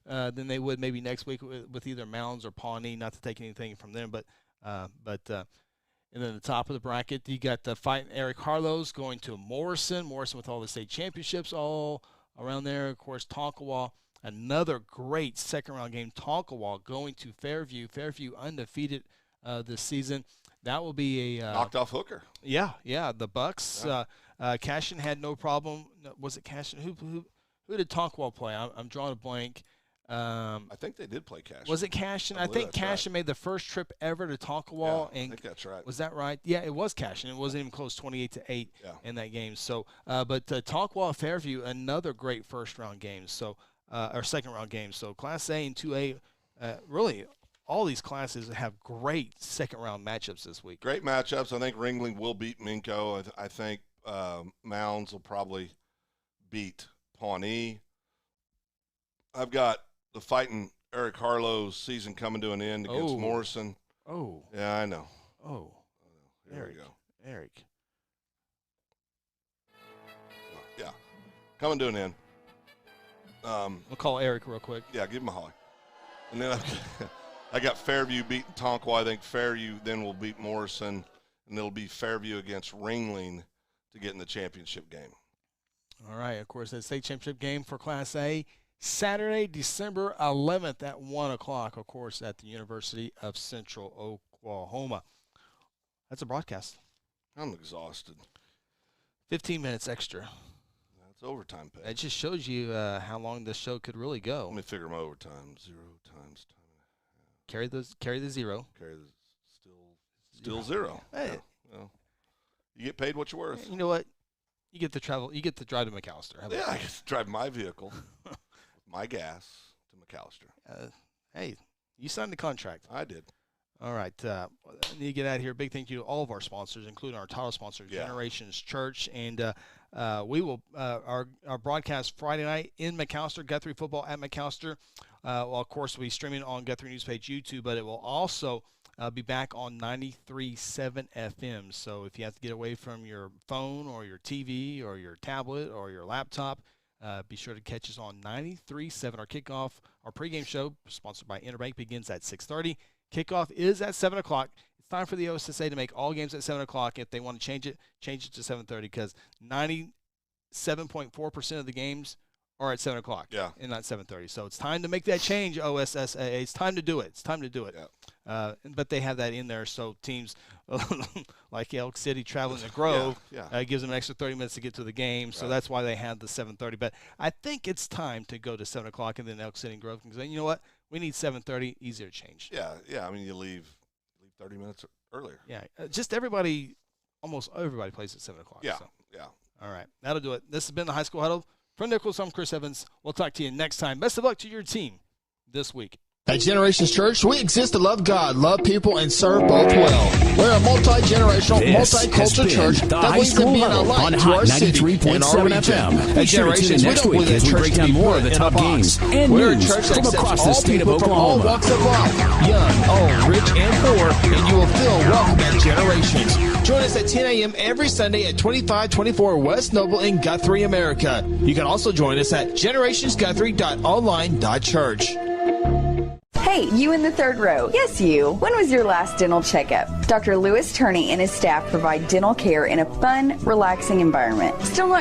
Speaker 1: than they would maybe next week with either Mounds or Pawnee. Not to take anything from them, but and then the top of the bracket, you got the fight Eric Harlow's going to Morrison. Morrison with all the state championships all around there. Of course, Tonkawa, another great second-round game. Tonkawa going to Fairview. Fairview undefeated this season. That will be a
Speaker 2: knocked off hooker.
Speaker 1: Yeah, the Bucks. Yeah. Cashin had no problem. Was it Cashin? Who did Tonkawa play? I'm drawing a blank.
Speaker 2: I think they did play Cashin.
Speaker 1: Was it Cashin? I think Cashin made the first trip ever to Tonkawa.
Speaker 2: Yeah, I think that's right.
Speaker 1: Was that right? Yeah, it was Cashin. It wasn't even close, 28-8 in that game. So, but Tonkawa Fairview, another great first-round game. So, or second-round game. So, Class A and 2A, really. All these classes have great second-round matchups this week.
Speaker 2: Great matchups. I think Ringling will beat Minko. I think Mounds will probably beat Pawnee. I've got the fighting Eric Harlow's season coming to an end against Morrison.
Speaker 1: Oh.
Speaker 2: Yeah, I know.
Speaker 1: Oh.
Speaker 2: Here we go.
Speaker 1: Eric.
Speaker 2: Yeah. Coming to an end.
Speaker 1: We'll call Eric real quick.
Speaker 2: Yeah, give him a holler. And then I got Fairview beating Tonkawa. I think Fairview then will beat Morrison, and it'll be Fairview against Ringling to get in the championship game.
Speaker 1: All right. Of course, that state championship game for Class A, Saturday, December 11th at 1 o'clock, of course, at the University of Central Oklahoma. That's a broadcast.
Speaker 2: I'm exhausted.
Speaker 1: 15 minutes extra.
Speaker 2: That's overtime pay.
Speaker 1: It just shows you how long this show could really go.
Speaker 2: Let me figure my overtime. 0 times time.
Speaker 1: Carry the zero.
Speaker 2: Carry the still zero.
Speaker 1: Hey.
Speaker 2: Yeah. You get paid what you're worth.
Speaker 1: You know what? You get to travel. You get to drive to McAllister.
Speaker 2: I get to drive my vehicle with my gas to McAllister.
Speaker 1: Hey, you signed the contract.
Speaker 2: I did.
Speaker 1: All right. I need to get out of here. Big thank you to all of our sponsors, including our title sponsor, Generations Church. And we will our broadcast Friday night in McAllister, Guthrie football at McAllister. Well, of course, we'll be streaming on Guthrie News Page YouTube, but it will also be back on 93.7 FM. So if you have to get away from your phone or your TV or your tablet or your laptop, be sure to catch us on 93.7. Our kickoff, our pregame show, sponsored by Interbank, begins at 6:30. Kickoff is at 7 o'clock. It's time for the OSSA to make all games at 7 o'clock. If they want to change it to 7:30 because 97.4% of the games are at 7 o'clock and not 7:30. So it's time to make that change, OSSA. It's time to do it. It's time to do it.
Speaker 2: Yeah.
Speaker 1: But they have that in there, so teams like Elk City traveling to Grove gives them an extra 30 minutes to get to the game. So that's why they have the 7:30. But I think it's time to go to 7 o'clock and then Elk City and Grove can say, you know what? We need 7:30, easier to change.
Speaker 2: Yeah. I mean, you leave 30 minutes earlier.
Speaker 1: Yeah. Almost everybody plays at 7 o'clock.
Speaker 2: Yeah.
Speaker 1: So.
Speaker 2: Yeah.
Speaker 1: All right. That'll do it. This has been the High School Huddle. From Nichols, I'm Chris Evans. We'll talk to you next time. Best of luck to your team this week.
Speaker 5: At Generations Church, we exist to love God, love people, and serve both well. We're a multi-generational, multicultural church that believes in being a light to our city and our region. At Generations, we don't believe that church to be more of the top games. We're a church that accepts all people from all walks of life, young, old, rich, and poor, and you will feel welcome at Generations. Join us at 10 a.m. every Sunday at 2524 West Noble in Guthrie, America. You can also join us at generationsguthrie.online.church.
Speaker 11: Hey, you in the third row. Yes, you. When was your last dental checkup? Dr. Lewis Turney and his staff provide dental care in a fun, relaxing environment. Still not